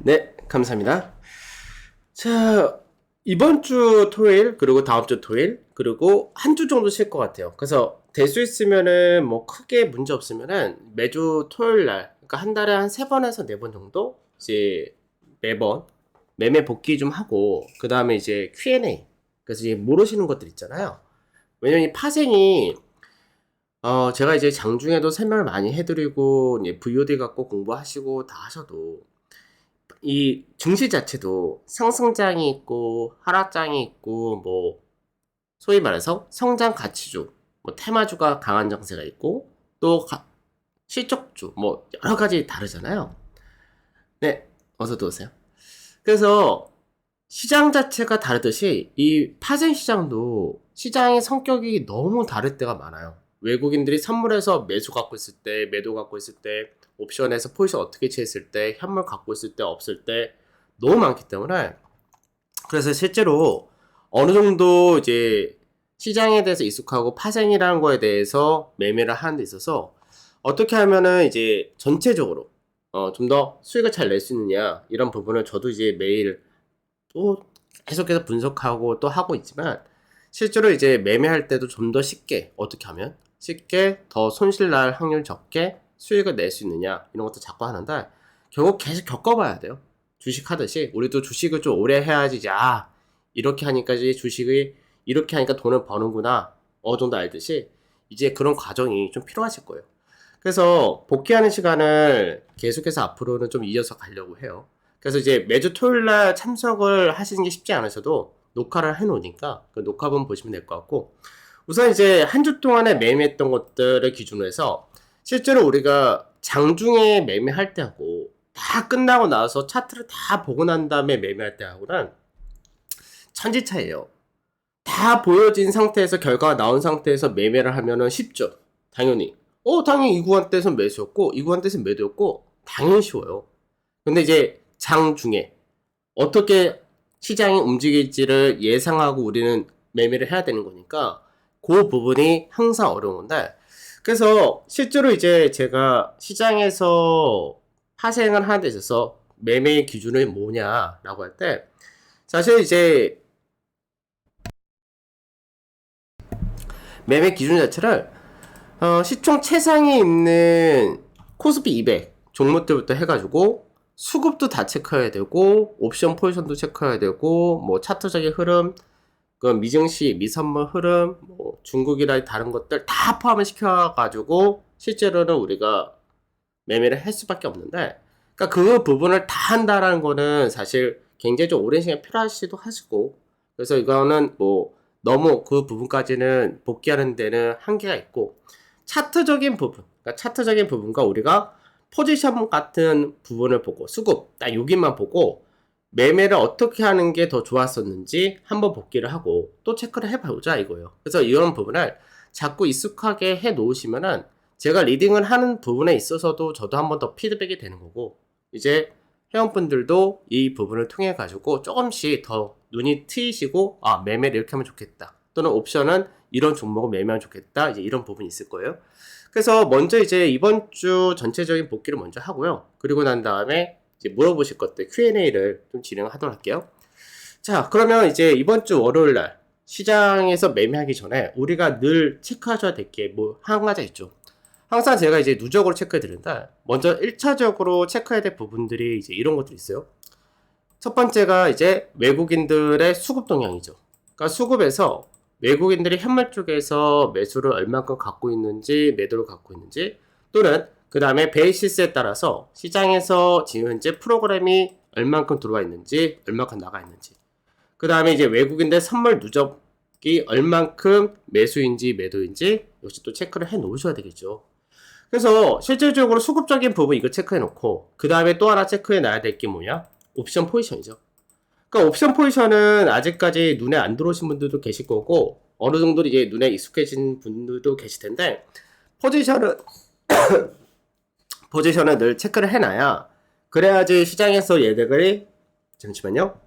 네, 감사합니다. 자, 이번 주 토요일, 그리고 다음 주 토요일, 그리고 한 주 정도 쉴 것 같아요. 그래서 될 수 있으면은 뭐 크게 문제 없으면은 매주 토요일 날, 그러니까 한 달에 한 3번에서 4번 정도 이제 매번 매매 복귀 좀 하고, 그 다음에 이제 Q&A. 그래서 이제 모르시는 것들 있잖아요. 왜냐면 이 파생이 제가 이제 장중에도 설명을 많이 해드리고, 이제 VOD 갖고 공부하시고 다 하셔도 이 증시 자체도 상승장이 있고 하락장이 있고 뭐 소위 말해서 성장 가치주, 뭐 테마주가 강한 장세가 있고 또 실적주 뭐 여러 가지 다르잖아요. 네, 어서 들어오세요. 그래서 시장 자체가 다르듯이 이 파생 시장도 시장의 성격이 너무 다를 때가 많아요. 외국인들이 선물에서 매수 갖고 있을 때, 매도 갖고 있을 때, 옵션에서 포지션 어떻게 취했을 때, 현물 갖고 있을 때, 없을 때 너무 많기 때문에 그래서 실제로 어느 정도 이제 시장에 대해서 익숙하고 파생이라는 거에 대해서 매매를 하는 데 있어서 어떻게 하면은 이제 전체적으로 좀 더 수익을 잘 낼 수 있느냐 이런 부분을 저도 이제 매일 또 계속해서 분석하고 또 하고 있지만 실제로 이제 매매할 때도 좀 더 쉽게 어떻게 하면 쉽게 더 손실 날 확률 적게 수익을 낼 수 있느냐 이런 것도 자꾸 하는데 결국 계속 겪어봐야 돼요. 주식 하듯이 우리도 주식을 좀 오래 해야지 이제 이렇게 하니까 이제 주식이 이렇게 하니까 돈을 버는구나 어느 정도 알듯이 이제 그런 과정이 좀 필요하실 거예요. 그래서 복귀하는 시간을 계속해서 앞으로는 좀 이어서 가려고 해요. 그래서 이제 매주 토요일 날 참석을 하시는 게 쉽지 않으셔도 녹화를 해놓으니까 그 녹화본 보시면 될 것 같고 우선 이제 한 주 동안에 매매했던 것들을 기준으로 해서 실제로 우리가 장중에 매매할 때하고 다 끝나고 나서 차트를 다 보고 난 다음에 매매할 때하고는 천지 차이예요. 다 보여진 상태에서 결과가 나온 상태에서 매매를 하면은 쉽죠. 당연히. 당연히 이 구간대에서 매수였고 이 구간대에서 매도였고 당연히 쉬워요. 근데 이제 장중에 어떻게 시장이 움직일지를 예상하고 우리는 매매를 해야 되는 거니까 그 부분이 항상 어려운 건데 그래서 실제로 이제 제가 시장에서 파생을 하는 데 있어서 매매의 기준이 뭐냐라고 할 때 사실 이제 매매 기준 자체를 시총 최상에 있는 코스피 200 종목들부터 해가지고 수급도 다 체크해야 되고 옵션 포지션도 체크해야 되고 뭐 차트적인 흐름 그 미증시 미선물 흐름 뭐 중국이나 다른 것들 다 포함을 시켜가지고 실제로는 우리가 매매를 할 수밖에 없는데 그러니까 그 부분을 다 한다라는 거는 사실 굉장히 좀 오랜 시간 필요하시도 하시고 그래서 이거는 뭐 너무 그 부분까지는 복귀하는 데는 한계가 있고 차트적인 부분 그러니까 차트적인 부분과 우리가 포지션 같은 부분을 보고 수급 딱 여기만 보고 매매를 어떻게 하는 게 더 좋았었는지 한번 복귀를 하고 또 체크를 해보자 이거예요. 그래서 이런 부분을 자꾸 익숙하게 해 놓으시면은 제가 리딩을 하는 부분에 있어서도 저도 한번 더 피드백이 되는 거고 이제 회원분들도 이 부분을 통해 가지고 조금씩 더 눈이 트이시고 매매를 이렇게 하면 좋겠다 또는 옵션은 이런 종목을 매매하면 좋겠다 이제 이런 부분이 있을 거예요. 그래서 먼저 이제 이번 주 전체적인 복귀를 먼저 하고요. 그리고 난 다음에 이제 물어보실 것들 Q&A를 좀 진행하도록 할게요. 자, 그러면 이제 이번 주 월요일 날 시장에서 매매하기 전에 우리가 늘 체크하셔야 될 게 뭐 한 가지 있죠. 항상 제가 이제 누적으로 체크해 드린다. 먼저 1차적으로 체크해야 될 부분들이 이제 이런 것들이 있어요. 첫 번째가 이제 외국인들의 수급 동향이죠. 그러니까 수급에서 외국인들이 현물 쪽에서 매수를 얼마큼 갖고 있는지 매도를 갖고 있는지 또는 그 다음에 베이시스에 따라서 시장에서 지금 현재 프로그램이 얼만큼 들어와 있는지 얼마큼 나가 있는지 그 다음에 이제 외국인들 선물 누적이 얼만큼 매수인지 매도인지 역시 또 체크를 해 놓으셔야 되겠죠. 그래서 실질적으로 수급적인 부분 이거 체크해 놓고 그 다음에 또 하나 체크해 놔야 될 게 뭐냐 옵션 포지션이죠. 그러니까 옵션 포지션은 아직까지 눈에 안 들어오신 분들도 계실 거고 어느 정도 이제 눈에 익숙해진 분들도 계실 텐데 포지션은 포지션을 늘 체크를 해놔야 그래야지 시장에서 얘들이 잠시만요.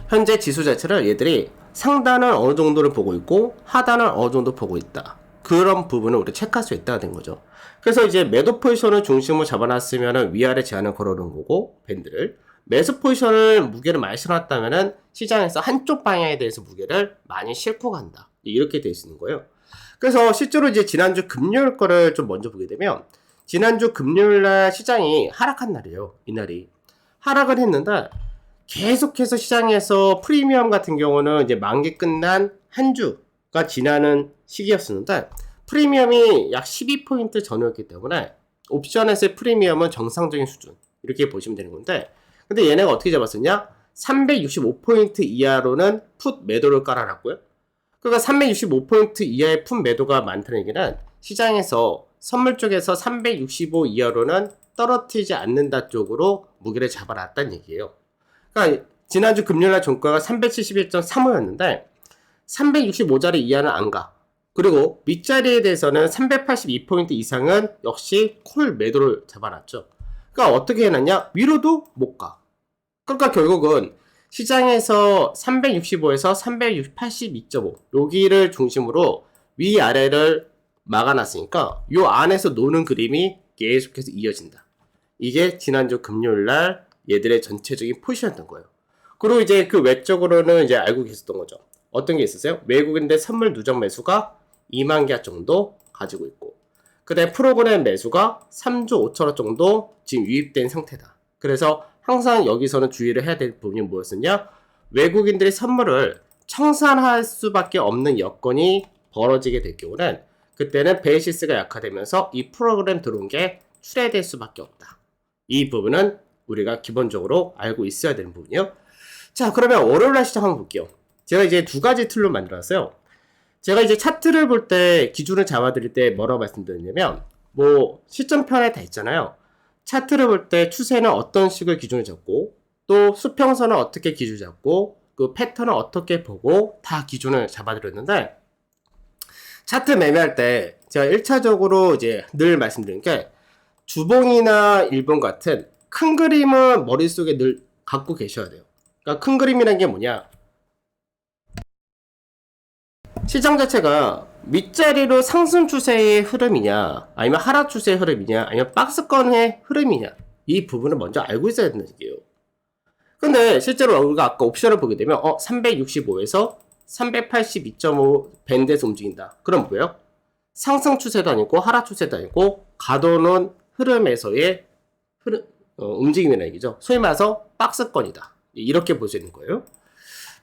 현재 지수 자체를 얘들이 상단을 어느 정도를 보고 있고 하단을 어느 정도 보고 있다. 그런 부분을 우리 체크할 수 있다가 된 거죠. 그래서 이제 매도 포지션을 중심으로 잡아놨으면은 위아래 제한을 걸어놓은 거고, 밴드를. 매수 포지션을 무게를 많이 실어놨다면은 시장에서 한쪽 방향에 대해서 무게를 많이 싣고 간다. 이렇게 돼 있는 거예요. 그래서 실제로 이제 지난주 금요일 거를 좀 먼저 보게 되면, 지난주 금요일 날 시장이 하락한 날이에요. 이날이. 하락을 했는데, 계속해서 시장에서 프리미엄 같은 경우는 이제 만기 끝난 한 주가 지나는 시기였었는데, 프리미엄이 약 12포인트 전후였기 때문에 옵션에서의 프리미엄은 정상적인 수준 이렇게 보시면 되는 건데, 근데 얘네가 어떻게 잡았었냐? 365포인트 이하로는 풋 매도를 깔아놨고요. 그러니까 365포인트 이하의 풋 매도가 많다는 얘기는 시장에서 선물 쪽에서 365 이하로는 떨어뜨리지 않는다 쪽으로 무게를 잡아놨다는 얘기예요. 그러니까 지난주 금요일날 종가가 371.35였는데 365자리 이하는 안 가. 그리고 윗자리에 대해서는 382포인트 이상은 역시 콜 매도를 잡아놨죠. 그러니까 어떻게 해놨냐? 위로도 못 가. 그러니까 결국은 시장에서 365에서 382.5 여기를 중심으로 위아래를 막아놨으니까 요 안에서 노는 그림이 계속해서 이어진다. 이게 지난주 금요일날 얘들의 전체적인 포지션이었던 거예요. 그리고 이제 그 외적으로는 이제 알고 계셨던 거죠. 어떤 게 있었어요? 외국인들 선물 누적 매수가 2만 개 정도 가지고 있고, 그 다음에 프로그램 매수가 3조 5천억 정도 지금 유입된 상태다. 그래서 항상 여기서는 주의를 해야 될 부분이 뭐였었냐? 외국인들이 선물을 청산할 수밖에 없는 여건이 벌어지게 될 경우는 그때는 베이시스가 약화되면서 이 프로그램 들어온 게 출회될 수밖에 없다. 이 부분은 우리가 기본적으로 알고 있어야 되는 부분이요. 자, 그러면 월요일날 시작 한번 볼게요. 제가 이제 두 가지 툴로 만들었어요. 제가 이제 차트를 볼 때 기준을 잡아드릴 때 뭐라고 말씀드렸냐면, 뭐 시점편에 다 있잖아요. 차트를 볼 때 추세는 어떤 식을 기준을 잡고, 또 수평선은 어떻게 기준을 잡고, 그 패턴을 어떻게 보고 다 기준을 잡아드렸는데, 차트 매매할 때 제가 1차적으로 이제 늘 말씀드리는 게, 주봉이나 일봉 같은 큰 그림을 머릿속에 늘 갖고 계셔야 돼요. 그러니까 큰 그림이라는 게 뭐냐? 시장 자체가 윗자리로 상승 추세의 흐름이냐, 아니면 하락 추세의 흐름이냐, 아니면 박스권의 흐름이냐, 이 부분을 먼저 알고 있어야 된다는 얘기예요. 근데 실제로 우리가 아까 옵션을 보게 되면 365에서 382.5 밴드에서 움직인다. 그럼 뭐예요? 상승 추세도 아니고 하락 추세도 아니고 가둬놓은 흐름에서의 움직임이라는 얘기죠. 소위 말해서 박스권이다. 이렇게 볼 수 있는 거예요.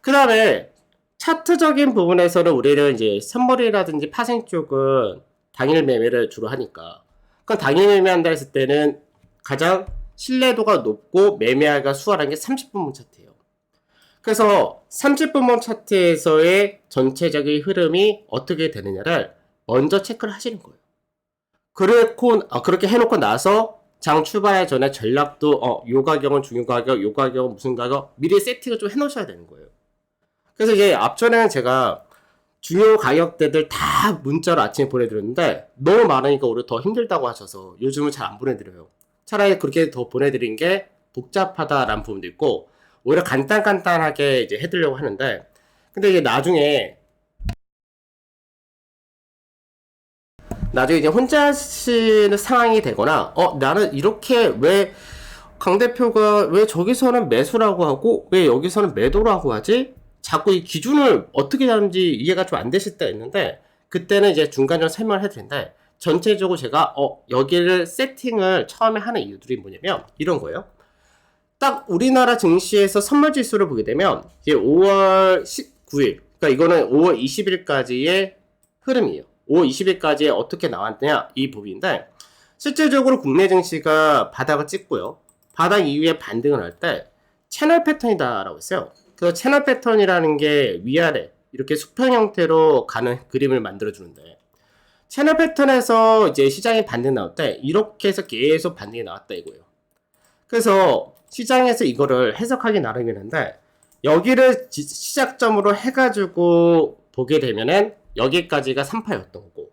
그 다음에 차트적인 부분에서는 우리는 이제 선물이라든지 파생 쪽은 당일 매매를 주로 하니까, 그럼 당일 매매한다 했을 때는 가장 신뢰도가 높고 매매하기가 수월한 게 30분봉 차트예요. 그래서 30분봉 차트에서의 전체적인 흐름이 어떻게 되느냐를 먼저 체크를 하시는 거예요. 그렇게 해놓고 나서 장 출발하기 전에 전략도 요 가격은 중요 가격, 요 가격은 무슨 가격 미리 세팅을 좀 해놓으셔야 되는 거예요. 그래서 이제 앞전에는 제가 중요 가격대들 다 문자로 아침에 보내드렸는데 너무 많으니까 오히려 더 힘들다고 하셔서 요즘은 잘 안 보내드려요. 차라리 그렇게 더 보내드린 게 복잡하다라는 부분도 있고 오히려 간단하게 이제 해드리려고 하는데, 근데 이제 나중에 이제 혼자 하시는 상황이 되거나 나는 이렇게 왜 강 대표가 왜 저기서는 매수라고 하고 왜 여기서는 매도라고 하지? 자꾸 이 기준을 어떻게 하는지 이해가 좀 안 되실 때가 있는데, 그때는 이제 중간적으로 설명을 해도 되는데, 전체적으로 제가 여기를 세팅을 처음에 하는 이유들이 뭐냐면 이런 거예요. 딱 우리나라 증시에서 선물 지수를 보게 되면 이제 5월 19일, 그러니까 이거는 5월 20일까지의 흐름이에요. 5월 20일까지에 어떻게 나왔느냐 이 부분인데, 실질적으로 국내 증시가 바닥을 찍고요. 바닥 이후에 반등을 할 때 채널 패턴이다 라고 했어요. 그래서 채널 패턴이라는 게 위아래 이렇게 수평 형태로 가는 그림을 만들어 주는데, 채널 패턴에서 이제 시장이 반등 나올 때 이렇게 해서 계속 반등이 나왔다 이거예요. 그래서 시장에서 이거를 해석하기 나름이는데, 여기를 시작점으로 해가지고 보게 되면은 여기까지가 3파였던 거고,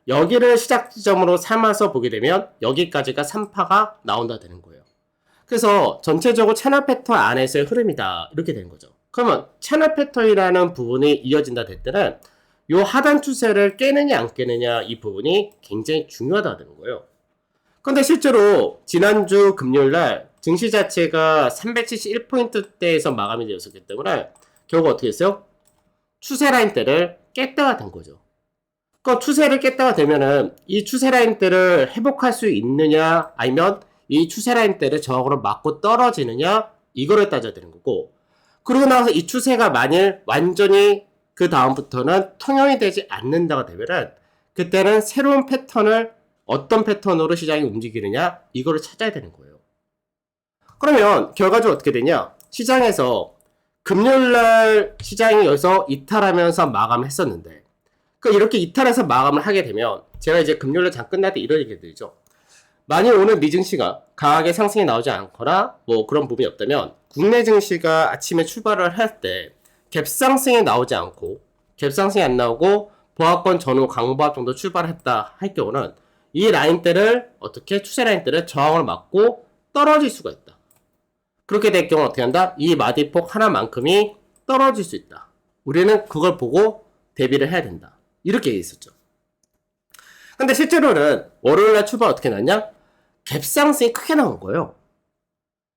여기를 시작점으로 삼아서 보게 되면 여기까지가 3파가 나온다 되는 거예요. 그래서 전체적으로 채널 패턴 안에서의 흐름이다 이렇게 되는 거죠. 그러면 채널 패턴이라는 부분이 이어진다 될 때는 요 하단 추세를 깨느냐 안 깨느냐 이 부분이 굉장히 중요하다는 거예요. 근데 실제로 지난주 금요일날 증시 자체가 371포인트대에서 마감이 되었기 때문에 결국 어떻게 했어요? 추세 라인대를 깼다가 된 거죠. 그 추세를 깼다가 되면은 이 추세 라인대를 회복할 수 있느냐 아니면 이 추세 라인대를 저항으로 맞고 떨어지느냐 이거를 따져야 되는 거고, 그러고 나서 이 추세가 만일 완전히 그 다음부터는 통용이 되지 않는다가 되면은 그때는 새로운 패턴을 어떤 패턴으로 시장이 움직이느냐 이거를 찾아야 되는 거예요. 그러면 결과적으로 어떻게 되냐, 시장에서 금요일날 시장이 여기서 이탈하면서 마감을 했었는데, 이렇게 이탈해서 마감을 하게 되면 제가 이제 금요일날 장 끝날 때 이런 얘기 드리죠. 만일 오늘 미 증시가 강하게 상승이 나오지 않거나 뭐 그런 부분이 없다면 국내 증시가 아침에 출발을 할 때 갭상승이 나오지 않고, 갭상승이 안 나오고 보합권 전후 강보합 정도 출발했다 할 경우는 이 라인대를 어떻게 추세 라인대를 저항을 맞고 떨어질 수가 있다. 그렇게 될 경우는 어떻게 한다? 이 마디폭 하나만큼이 떨어질 수 있다. 우리는 그걸 보고 대비를 해야 된다. 이렇게 있었죠. 근데 실제로는 월요일날 출발 어떻게 났냐? 갭상승이 크게 나온 거예요.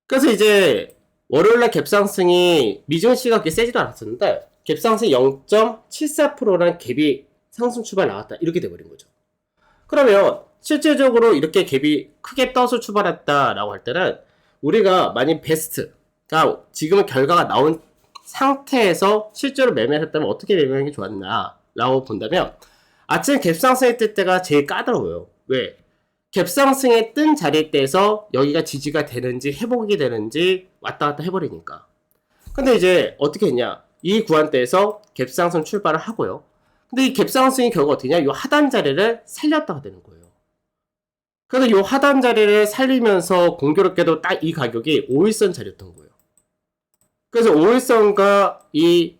그래서 이제 월요일날 갭상승이 미증시가 그렇게 세지도 않았었는데 갭상승 0.74%라는 갭이 상승 출발 나왔다. 이렇게 돼버린 거죠. 그러면 실질적으로 이렇게 갭이 크게 떠서 출발했다라고 할 때는 우리가 만약 베스트가 지금은 결과가 나온 상태에서 실제로 매매를 했다면 어떻게 매매하는 게 좋았나 라고 본다면, 아침 갭상승에 뜰 때가 제일 까다로워요. 왜? 갭상승에 뜬 자리에 떼서 여기가 지지가 되는지 회복이 되는지 왔다 갔다 해버리니까. 근데 이제 어떻게 했냐, 이 구간대에서 갭상승 출발을 하고요. 근데 이 갭상승이 결국 어떻게 했냐, 이 하단 자리를 살렸다가 되는 거예요. 그래서 이 하단 자리를 살리면서 공교롭게도 딱 이 가격이 5일선 자리였던 거예요. 그래서 5일선과 이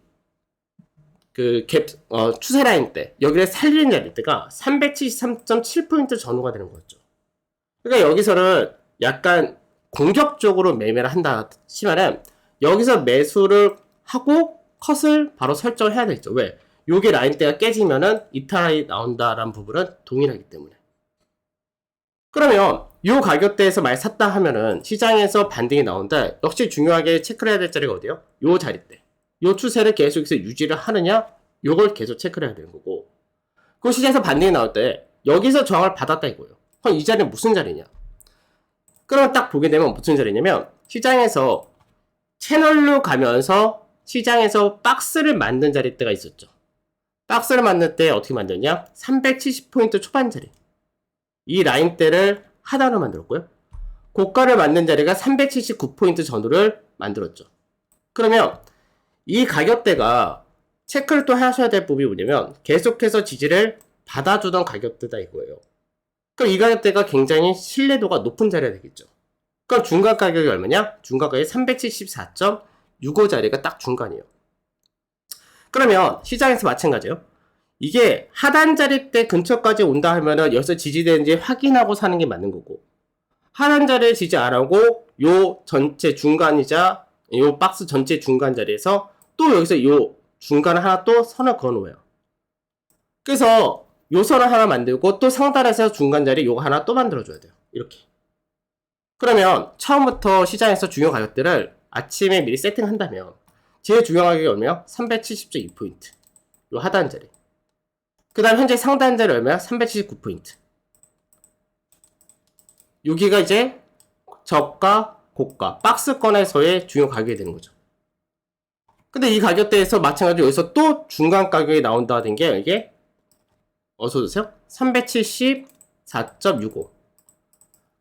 추세 라인 때 여기를 살리는 자리 때가 373.7포인트 전후가 되는 거였죠. 그러니까 여기서는 약간 공격적으로 매매를 한다 치면은 여기서 매수를 하고 컷을 바로 설정해야 되겠죠. 왜? 요게 라인대가 깨지면은 이탈이 나온다라는 부분은 동일하기 때문에. 그러면 요 가격대에서 많이 샀다 하면은 시장에서 반등이 나온다. 역시 중요하게 체크를 해야 될 자리가 어디요? 요 자리대. 요 추세를 계속해서 유지를 하느냐? 요걸 계속 체크를 해야 되는 거고. 그 시장에서 반등이 나올 때 여기서 저항을 받았다 이거예요. 그럼 이 자리는 무슨 자리냐? 그러면 딱 보게 되면 무슨 자리냐면, 시장에서 채널로 가면서 시장에서 박스를 만든 자리대가 있었죠. 박스를 만들 때 어떻게 만드냐? 370포인트 초반 자리. 이 라인대를 하단으로 만들었고요. 고가를 만든 자리가 379포인트 전후를 만들었죠. 그러면 이 가격대가 체크를 또 하셔야 될 부분이 뭐냐면, 계속해서 지지를 받아주던 가격대다 이거예요. 그럼 이 가격대가 굉장히 신뢰도가 높은 자리가 되겠죠. 그럼 중간 가격이 얼마냐? 중간 가격이 374.65 자리가 딱 중간이에요. 그러면 시장에서 마찬가지예요. 이게 하단 자리대 근처까지 온다 하면은 여기서 지지되는지 확인하고 사는 게 맞는 거고, 하단 자리를 지지 안 하고 요 전체 중간이자 요 박스 전체 중간 자리에서 또 여기서 요 중간에 하나 또 선을 그어 놓아요. 그래서 요 선을 하나 만들고 또 상단에서 중간 자리 요거 하나 또 만들어 줘야 돼요. 이렇게. 그러면 처음부터 시장에서 중요 가격대를 아침에 미리 세팅한다면 제일 중요한 가격이 얼마요? 370.2포인트. 요 하단 자리. 그 다음 현재 상단 자리 얼마야? 379포인트. 여기가 이제 저가, 고가, 박스권에서의 중요 가격이 되는 거죠. 근데 이 가격대에서 마찬가지로 여기서 또 중간 가격이 나온다는 게 이게 어서 오세요? 374.65.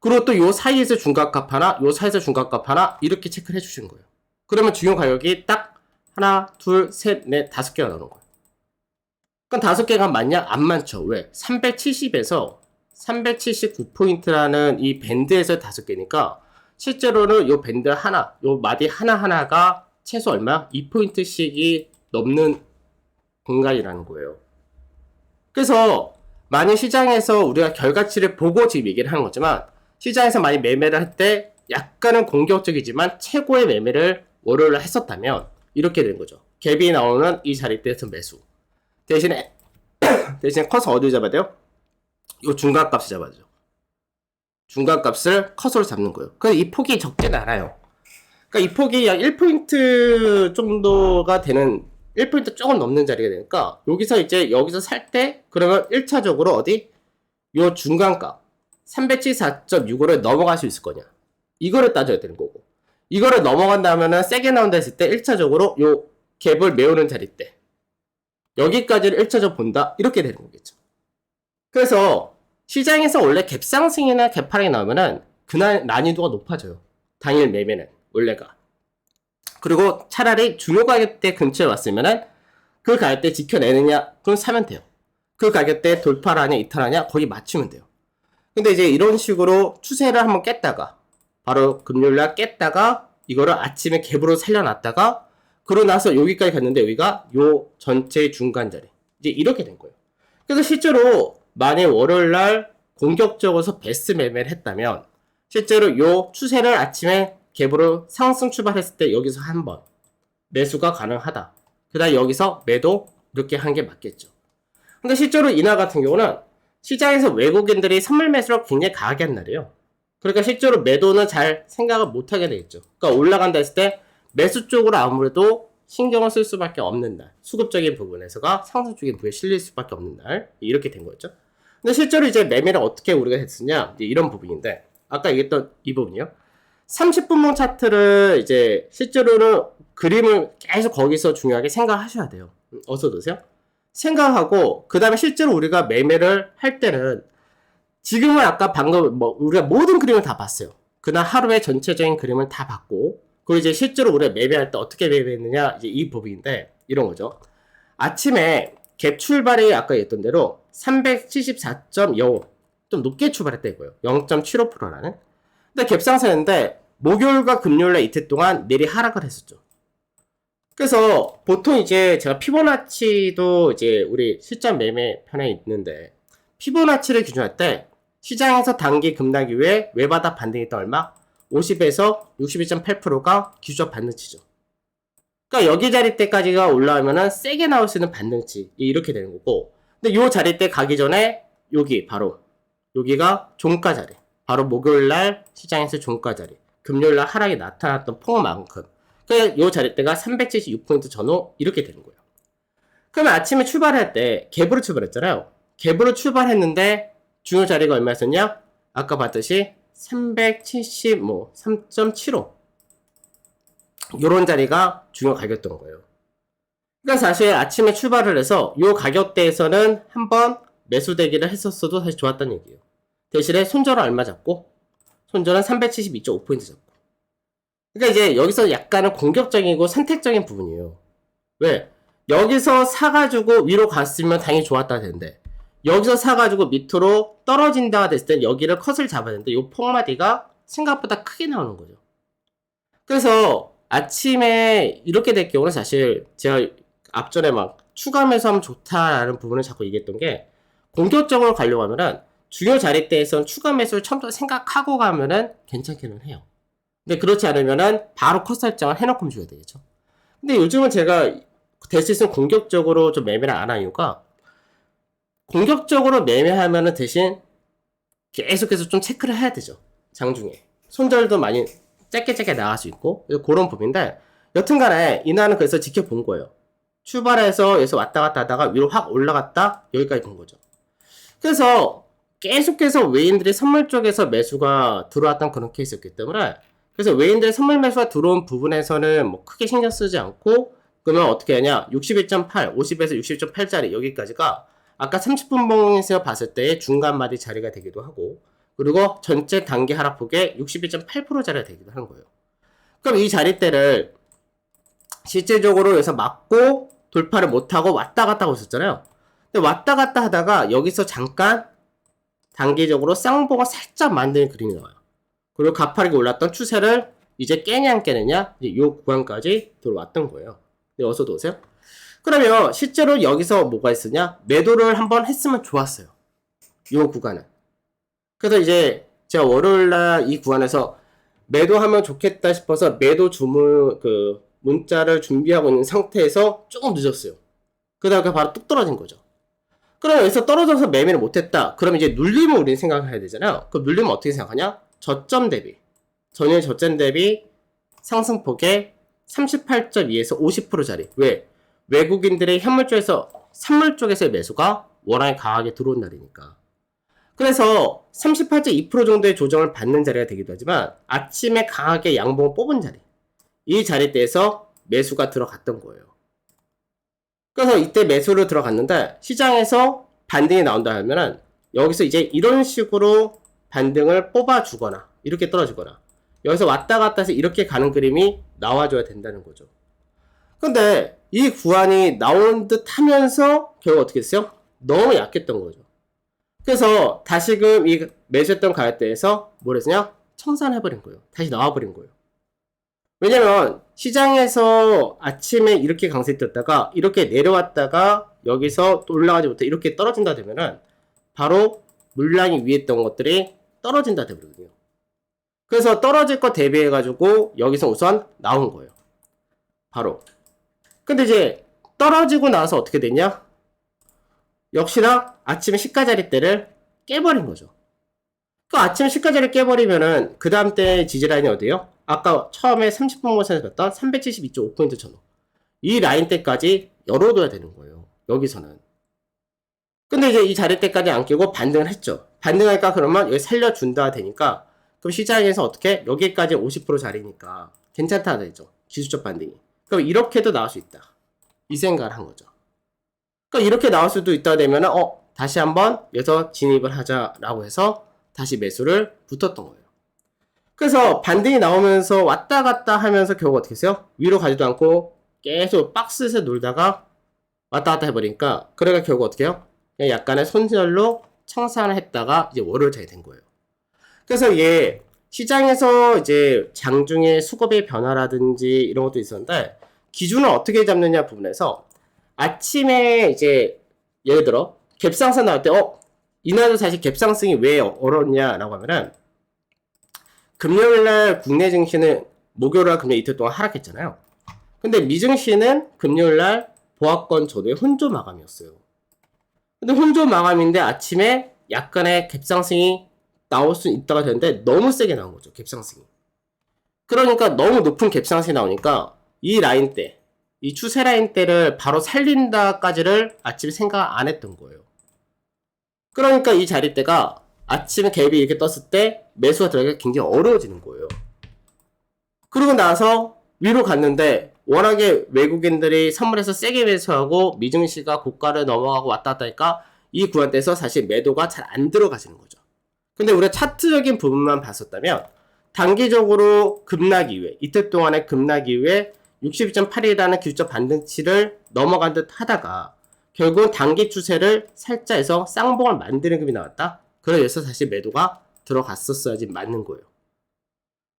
그리고 또 요 사이에서 중간값 하나, 요 사이에서 중간값 하나 이렇게 체크를 해주시는 거예요. 그러면 중요 가격이 딱 하나, 둘, 셋, 넷, 5개가 나오는 거예요. 그럼 5개가 맞냐? 안 많죠. 왜? 370에서 379포인트라는 이 밴드에서 5개니까 실제로는 요 밴드 하나, 요 마디 하나하나가 최소 얼마? 2포인트씩이 넘는 공간이라는 거예요. 그래서 만약 시장에서 우리가 결과치를 보고 지금 얘기를 하는 거지만, 시장에서 많이 매매를 할 때 약간은 공격적이지만 최고의 매매를 월요일에 했었다면 이렇게 되는 거죠. 갭이 나오는 이 자리대에서 매수. 대신에 대신 커서 어디 잡아야 돼요? 이 중간값을 잡아야 돼요. 중간값을 커서로 잡는 거예요. 그래서 이 폭이 적진 않아요. 그러니까 이 폭이 약 1포인트 정도가 되는 1포인트 조금 넘는 자리가 되니까 여기서 이제 여기서 살 때 그러면 1차적으로 어디? 요 중간값 374.65를 넘어갈 수 있을 거냐, 이거를 따져야 되는 거고, 이거를 넘어간다면은 세게 나온다 했을 때 1차적으로 요 갭을 메우는 자리 때 여기까지를 1차적으로 본다, 이렇게 되는 거겠죠. 그래서 시장에서 원래 갭 상승이나 갭 하락이 나오면은 그날 난이도가 높아져요. 당일 매매는 원래가. 그리고 차라리 중요 가격대 근처에 왔으면은 그 가격대 지켜내느냐, 그럼 사면 돼요. 그 가격대 돌파하냐 이탈하냐 거기 맞추면 돼요. 근데 이제 이런 식으로 추세를 한번 깼다가 바로 금요일날 깼다가 이거를 아침에 갭으로 살려놨다가 그러고 나서 여기까지 갔는데 여기가 요 전체의 중간 자리, 이제 이렇게 된 거예요. 그래서 실제로 만약 월요일날 공격적으로 베스트 매매를 했다면 실제로 요 추세를 아침에 갭으로 상승 출발했을 때 여기서 한번 매수가 가능하다. 그 다음 여기서 매도, 이렇게 한 게 맞겠죠. 근데 실제로 이날 같은 경우는 시장에서 외국인들이 선물 매수를 굉장히 강하게 한 날이에요. 그러니까 실제로 매도는 잘 생각을 못하게 되겠죠. 그러니까 올라간다 했을 때 매수 쪽으로 아무래도 신경을 쓸 수밖에 없는 날, 수급적인 부분에서가 상승적인 부분에 실릴 수밖에 없는 날, 이렇게 된 거죠. 근데 실제로 이제 매매를 어떻게 우리가 했으냐, 이제 이런 부분인데, 아까 얘기했던 이 부분이요. 30분봉 차트를 이제 실제로는 그림을 계속 거기서 중요하게 생각하셔야 돼요. 어서 드세요. 생각하고 그 다음에 실제로 우리가 매매를 할 때는 지금은 아까 방금 우리가 모든 그림을 다 봤어요. 그날 하루의 전체적인 그림을 다 봤고, 그리고 이제 실제로 우리가 매매할 때 어떻게 매매했느냐, 이제 이 부분인데 이런 거죠. 아침에 갭 출발이 아까 얘기했던 대로 374.05 좀 높게 출발했다 이거예요. 0.75%라는. 근데 갭 상승했는데 목요일과 금요일날 이틀 동안 내리 하락을 했었죠. 그래서 보통 이제 제가 피보나치도 이제 우리 실전 매매 편에 있는데, 피보나치를 기준할 때 시장에서 단기 급락 이후에 외바닥 반등이 또 얼마? 50에서 62.8%가 기준적 반등치죠. 그러니까 여기 자리 때까지가 올라오면은 세게 나올 수 있는 반등치, 이렇게 되는 거고, 근데 요 자리 때 가기 전에 여기 바로 여기가 종가 자리, 바로 목요일날 시장에서 종가 자리, 금요일날 하락이 나타났던 폭만큼, 그러니까 요 자리 때가 376포인트 전후, 이렇게 되는 거예요. 그러면 아침에 출발할 때 갭으로 출발했잖아요. 갭으로 출발했는데 중요 자리가 얼마였었냐? 아까 봤듯이 375 요런 자리가 중요 가격대인 거예요. 그러니까 사실 아침에 출발을 해서 요 가격대에서는 한번 매수 대기를 했었어도 사실 좋았다는 얘기예요. 대신에 손절은 얼마 잡고? 손절은 372.5포인트 잡고. 그러니까 이제 여기서 약간은 공격적이고 선택적인 부분이에요. 왜? 여기서 사가지고 위로 갔으면 당연히 좋았다 되는데, 여기서 사가지고 밑으로 떨어진다가 됐을 때 여기를 컷을 잡아야 되는데 이 폭마디가 생각보다 크게 나오는 거죠. 그래서 아침에 이렇게 될 경우는 사실 제가 앞전에 막 추가 매수하면 좋다라는 부분을 자꾸 얘기했던 게, 공격적으로 가려고 하면은 중요 자리대에선 추가 매수를 처음부터 생각하고 가면은 괜찮기는 해요. 근데 그렇지 않으면은 바로 컷 설정을 해놓고 줘야 되겠죠. 근데 요즘은 제가 될 수 있으면 공격적으로 좀 매매를 안 하는 이유가, 공격적으로 매매하면은 대신 계속해서 좀 체크를 해야 되죠. 장중에 손절도 많이 짧게 나갈 수 있고, 그런 부분인데, 여튼간에 이날은 그래서 지켜본 거예요. 출발해서 여기서 왔다 갔다 하다가 위로 확 올라갔다 여기까지 본 거죠. 그래서 계속해서 외인들이 선물 쪽에서 매수가 들어왔던 그런 케이스였기 때문에, 그래서 외인들의 선물 매수가 들어온 부분에서는 뭐 크게 신경 쓰지 않고, 그러면 어떻게 하냐, 61.8, 50에서 61.8짜리 여기까지가 아까 30분봉에서 봤을 때의 중간 마디 자리가 되기도 하고, 그리고 전체 단기 하락폭의 61.8% 자리가 되기도 하는 거예요. 그럼 이 자리대를 실제적으로 여기서 맞고 돌파를 못하고 왔다 갔다 하고 있었잖아요. 근데 왔다 갔다 하다가 여기서 잠깐 단기적으로 쌍봉을 살짝 만드는 그림이 나와요. 그리고 가파르게 올랐던 추세를 이제 깨냐 안 깨느냐, 이 구간까지 들어왔던 거예요. 네, 어서도 오세요. 그러면 실제로 여기서 뭐가 있으냐, 매도를 한번 했으면 좋았어요. 이 구간은. 그래서 이제 제가 월요일날 이 구간에서 매도하면 좋겠다 싶어서 매도 주문 문자를 준비하고 있는 상태에서 조금 늦었어요. 그러다가 바로 뚝 떨어진 거죠. 그럼 여기서 떨어져서 매매를 못했다. 그럼 이제 눌림을 우리는 생각해야 되잖아요. 그럼 눌림은 어떻게 생각하냐? 저점 대비. 전일 저점 대비 상승폭의 38.2에서 50%짜리. 왜? 외국인들의 현물 쪽에서, 선물 쪽에서의 매수가 워낙에 강하게 들어온 날이니까. 그래서 38.2% 정도의 조정을 받는 자리가 되기도 하지만 아침에 강하게 양봉을 뽑은 자리. 이 자리대에서 매수가 들어갔던 거예요. 그래서 이때 매수로 들어갔는데 시장에서 반등이 나온다 하면은 여기서 이제 이런 식으로 반등을 뽑아주거나 이렇게 떨어지거나 여기서 왔다 갔다 해서 이렇게 가는 그림이 나와줘야 된다는 거죠. 근데 이 구간이 나온 듯 하면서 결국 어떻게 했어요? 너무 약했던 거죠. 그래서 다시금 이 매수했던 가격대에서 뭘 했냐? 청산해버린 거예요. 다시 나와버린 거예요. 왜냐면 시장에서 아침에 이렇게 강세 떴다가 이렇게 내려왔다가 여기서 또 올라가지 못해 이렇게 떨어진다 되면은 바로 물량이 위에 있던 것들이 떨어진다 되거든요. 그래서 떨어질 거 대비해 가지고 여기서 우선 나온 거예요. 바로. 근데 이제 떨어지고 나서 어떻게 됐냐? 역시나 아침에 시가자리대를 깨버린 거죠. 그 아침 시가자리 깨버리면은 그 다음 때 지지라인이 어디예요? 아까 처음에 30분 모션에서 봤던 372.5포인트 전후. 이 라인대까지 열어둬야 되는 거예요. 여기서는. 근데 이제 이 자리대까지 안 끼고 반등을 했죠. 반등하니까 그러면 여기 살려준다 되니까 그럼 시장에서 어떻게? 여기까지 50% 자리니까 괜찮다 되죠. 기술적 반등이. 그럼 이렇게도 나올 수 있다. 이 생각을 한 거죠. 그러니까 이렇게 나올 수도 있다 되면은 다시 한번 여기서 진입을 하자라고 해서 다시 매수를 붙었던 거예요. 그래서 반등이 나오면서 왔다 갔다 하면서 결국 어떻게 했어요? 위로 가지도 않고 계속 박스에서 놀다가 왔다 갔다 해버리니까 그래가 결국 어떻게 해요? 그냥 약간의 손절로 청산을 했다가 이제 월요일장이 된 거예요. 그래서 얘 시장에서 이제 장중에 수급의 변화라든지 이런 것도 있었는데 기준을 어떻게 잡느냐 부분에서 아침에 이제 예를 들어 갭상승 나올 때 이날도 사실 갭상승이 왜 어렵냐라고 하면은 금요일날 국내 증시는 목요일날 금요일 이틀 동안 하락했잖아요. 근데 미증시는 금요일날 보합권 조도의 혼조 마감이었어요. 근데 혼조 마감인데 아침에 약간의 갭상승이 나올 수 있다가 되는데 너무 세게 나온 거죠. 갭상승이. 그러니까 너무 높은 갭상승이 나오니까 이 라인대, 이 추세 라인대를 바로 살린다까지를 아침에 생각 안 했던 거예요. 그러니까 이 자리대가 아침에 갭이 이렇게 떴을 때 매수가 들어가기가 굉장히 어려워지는 거예요. 그러고 나서 위로 갔는데 워낙에 외국인들이 선물에서 세게 매수하고 미증시가 고가를 넘어가고 왔다 갔다 하니까 이 구간대에서 사실 매도가 잘 안 들어가지는 거죠. 근데 우리가 차트적인 부분만 봤었다면 단기적으로 급락 이후에 이틀 동안의 급락 이후에 62.8이라는 기술적 반등치를 넘어간 듯 하다가 결국은 단기 추세를 살짝 해서 쌍봉을 만드는 급이 나왔다. 그래서 사실 매도가 들어갔었어야지 맞는 거예요.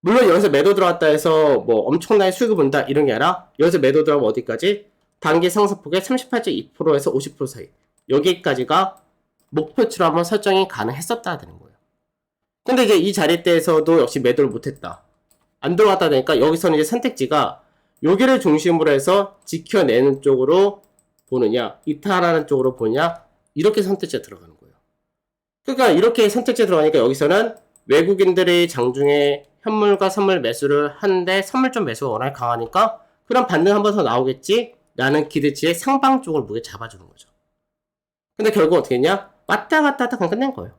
물론 여기서 매도 들어갔다 해서 뭐 엄청나게 수익을 본다 이런 게 아니라 여기서 매도 들어가면 어디까지? 단기 상승폭의 38.2%에서 50% 사이 여기까지가 목표치로 한번 설정이 가능했었다 되는 거예요. 근데 이제 이 자리대에서도 역시 매도를 못했다. 안 들어갔다 되니까 여기서는 이제 선택지가 여기를 중심으로 해서 지켜내는 쪽으로 보느냐 이탈하는 쪽으로 보느냐 이렇게 선택지가 들어가는 거예요. 그러니까 이렇게 선택지가 들어가니까 여기서는 외국인들이 장중에 현물과 선물 매수를 하는데 선물 좀 매수가 워낙 강하니까 그럼 반등 한 번 더 나오겠지 라는 기대치의 상방 쪽을 무게 잡아주는 거죠. 근데 결국 어떻게 했냐? 왔다 갔다 하다 그냥 끝낸 거예요.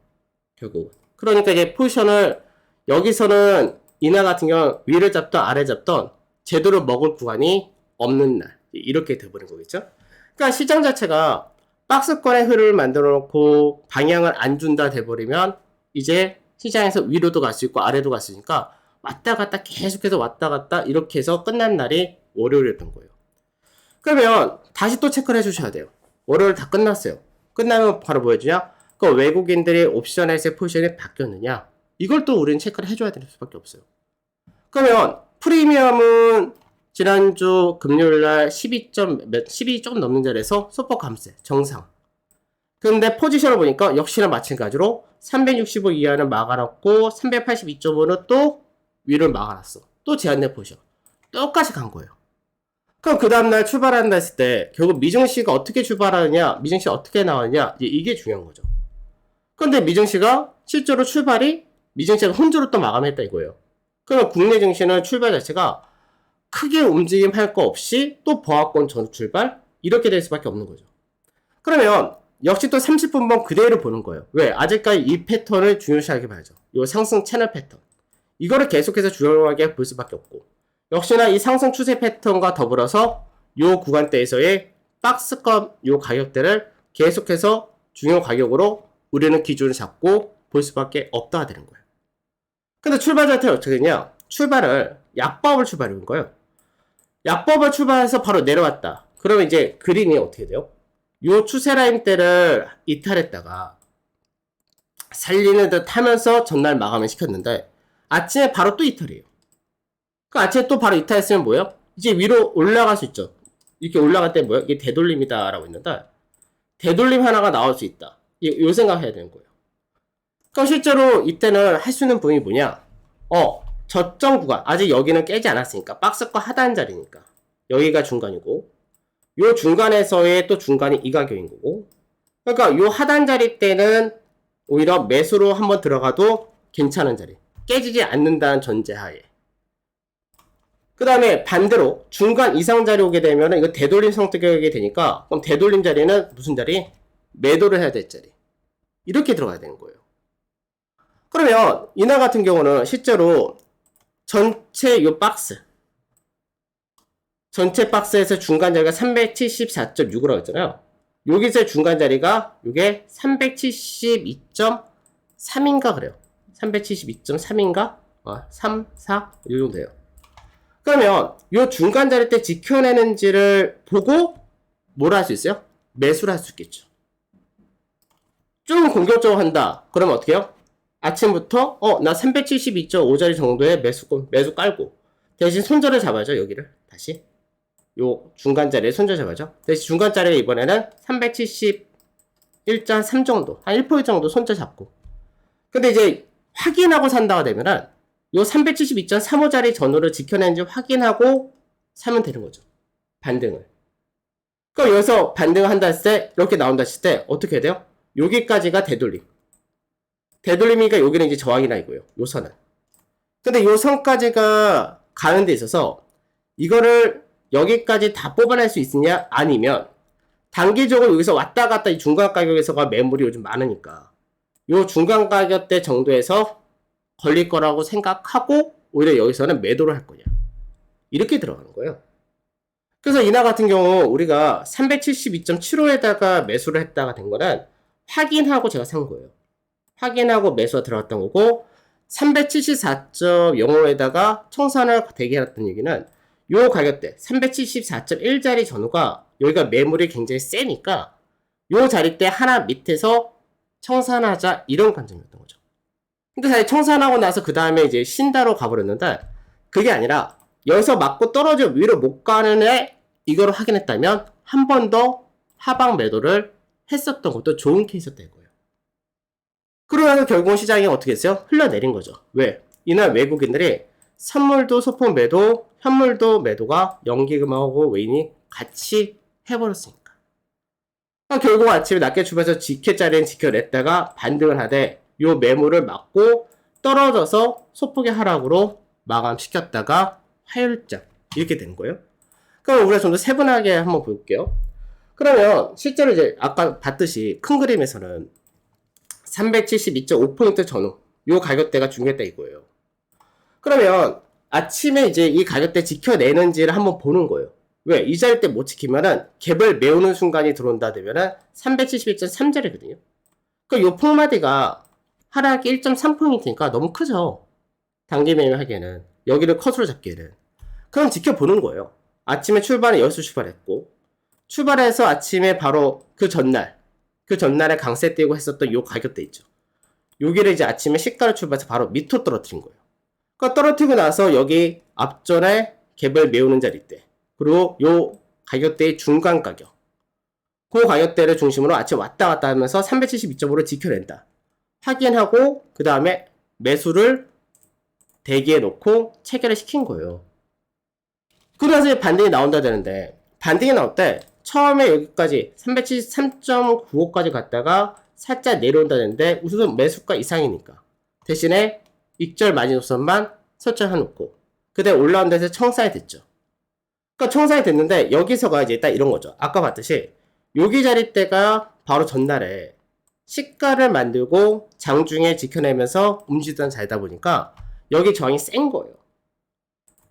결국. 그러니까 이제 포지션을 여기서는 이날 같은 경우 위를 잡던 아래 잡던 제대로 먹을 구간이 없는 날 이렇게 돼버린 거겠죠. 그러니까 시장 자체가 박스권의 흐름을 만들어 놓고 방향을 안 준다 돼버리면 이제 시장에서 위로도 갈 수 있고 아래도 갈 수 있으니까 왔다 갔다 계속해서 왔다 갔다 이렇게 해서 끝난 날이 월요일이었던 거예요. 그러면 다시 또 체크를 해주셔야 돼요. 월요일 다 끝났어요. 끝나면 바로 뭐 해주냐? 그 외국인들의 옵션에서의 포지션이 바뀌었느냐? 이걸 또 우리는 체크를 해줘야 되는 수밖에 없어요. 그러면 프리미엄은 지난주 금요일날 12 조금 넘는 자리에서 소폭 감세 정상. 근데 포지션을 보니까 역시나 마찬가지로 365 이하는 막아놨고 382.5는 또 위를 막아놨어. 또 제한된 포지션. 똑같이 간 거예요. 그럼 그 다음날 출발한다 했을 때 결국 미증시가 어떻게 출발하느냐, 미증시가 어떻게 나왔느냐, 이게 중요한 거죠. 그런데 미증시가 실제로 출발이 미증시가 혼자로 또 마감했다 이거예요. 그러면 국내 증시는 출발 자체가 크게 움직임할 거 없이 또 보합권 전후 출발 이렇게 될 수밖에 없는 거죠. 그러면 역시 또 30분봉 그대로 보는 거예요. 왜? 아직까지 이 패턴을 중요시하게 봐야죠. 이 상승 채널 패턴. 이거를 계속해서 중요하게 볼 수밖에 없고, 역시나 이 상승 추세 패턴과 더불어서 이 구간대에서의 박스권 이 가격대를 계속해서 중요 가격으로 우리는 기준을 잡고 볼 수밖에 없다 되는 거예요. 근데 출발 자체는 어떻게 되냐? 출발을 약법을 출발해온 거예요. 약법을 출발해서 바로 내려왔다. 그러면 이제 그린이 어떻게 돼요? 요 추세 라인대를 이탈했다가 살리는 듯 하면서 전날 마감을 시켰는데 아침에 바로 또 이탈이에요. 그 아침에 또 바로 이탈했으면 뭐예요? 이제 위로 올라갈 수 있죠. 이렇게 올라갈 때 뭐예요? 이게 되돌림이다 라고 했는데 되돌림 하나가 나올 수 있다. 요 생각 해야 되는 거예요. 그럼 실제로 이때는 할 수 있는 부분이 뭐냐? 저점 구간 아직 여기는 깨지 않았으니까 박스권 하단 자리니까 여기가 중간이고 요 중간에서의 또 중간이 이 가격인 거고, 그러니까 요 하단 자리 때는 오히려 매수로 한번 들어가도 괜찮은 자리, 깨지지 않는다는 전제하에. 그 다음에 반대로 중간 이상 자리 오게 되면 이거 되돌림 성격이 되니까 그럼 되돌림 자리는 무슨 자리? 매도를 해야 될 자리. 이렇게 들어가야 되는 거예요. 그러면 이날 같은 경우는 실제로 전체 요 박스, 전체 박스에서 중간 자리가 374.6으로 했잖아요. 여기서 중간 자리가 이게 372.3인가 그래요. 372.3인가? 3, 4? 이 정도 돼요. 그러면 이 중간 자리 때 지켜내는지를 보고 뭘 할 수 있어요? 매수를 할 수 있겠죠. 좀 공격적으로 한다. 그러면 어떻게 해요? 아침부터 나 372.5자리 정도의 매수 깔고 대신 손절을 잡아야죠. 여기를 다시 요 중간 자리에 손절 잡아야죠. 대신 중간 자리에 이번에는 371.3 정도, 한 1% 정도 손절 잡고. 근데 이제 확인하고 산다가 되면은 요 372.35자리 전후를 지켜내는지 확인하고 사면 되는 거죠. 반등을. 그럼 여기서 반등을 한다 했을 때 이렇게 나온다 했을 때 어떻게 해야 돼요? 여기까지가 되돌림. 되돌림이니까 여기는 이제 저항이나 이고요. 요 선은. 근데 요 선까지가 가는 데 있어서 이거를 여기까지 다 뽑아낼 수 있으냐? 아니면 단기적으로 여기서 왔다 갔다 이 중간 가격에서가 매물이 요즘 많으니까 요 중간 가격대 정도에서 걸릴 거라고 생각하고 오히려 여기서는 매도를 할 거냐. 이렇게 들어가는 거예요. 그래서 이날 같은 경우 우리가 372.75에다가 매수를 했다가 된 거는 확인하고 제가 산 거예요. 확인하고 매수가 들어갔던 거고 374.05에다가 청산을 대기했던 얘기는 요 가격대 374.1자리 전후가 여기가 매물이 굉장히 세니까 요 자리대 하나 밑에서 청산하자 이런 관점이었던 거죠. 근데 사실 청산하고 나서 그 다음에 이제 신다로 가버렸는데 그게 아니라 여기서 맞고 떨어져 위로 못 가는 애 이거를 확인했다면 한 번 더 하방 매도를 했었던 것도 좋은 케이스였던 거예요. 그러면서 결국은 시장이 어떻게 했어요? 흘러내린 거죠. 왜? 이날 외국인들이 선물도 소폭 매도, 현물도 매도가 연기금하고 외인이 같이 해버렸으니까. 결국 아침에 낮게 출발해서 지켜자리는 지켜냈다가 반등을 하되 요 매물을 막고 떨어져서 소폭의 하락으로 마감시켰다가 화요일장 이렇게 된 거예요. 그럼 우리가 좀 더 세분하게 한번 볼게요. 그러면 실제로 이제 아까 봤듯이 큰 그림에서는 372.5포인트 전후 요 가격대가 중요했다 이거예요. 그러면 아침에 이제 이 가격대 지켜내는지를 한번 보는 거예요. 왜? 이 자리 때 못 지키면은 갭을 메우는 순간이 들어온다 되면은 371.3자리거든요. 그러니까 요 폭마디가 하락이 1.3포인트니까 너무 크죠. 단기 매매하기에는 여기를 컷으로 잡기에는 그럼 지켜보는 거예요. 아침에 출발은 여기서 출발했고 출발해서 아침에 바로 그 전날에 강세 띄고 했었던 요 가격대 있죠. 여기를 이제 아침에 시가를 출발해서 바로 밑으로 떨어뜨린 거예요. 그러니까 떨어뜨리고 나서 여기 앞전에 갭을 메우는 자리 때 그리고 요 가격대의 중간 가격 그 가격대를 중심으로 아침 왔다 갔다 하면서 372.5를 지켜낸다. 확인하고 그 다음에 매수를 대기해 놓고 체결을 시킨 거예요. 그러면서 이제 반등이 나온다 되는데, 반등이 나올 때 처음에 여기까지 373.95까지 갔다가 살짝 내려온다 되는데 우선 매수가 이상이니까 대신에 익절 마지노선만 설정해놓고 그때 올라온 데서 청산이 됐죠. 그러니까 청산이 됐는데 여기서가 이제 딱 이런 거죠. 아까 봤듯이 여기 자리대가 바로 전날에 시가를 만들고 장중에 지켜내면서 움직이던 자리다 보니까 여기 저항이 센 거예요.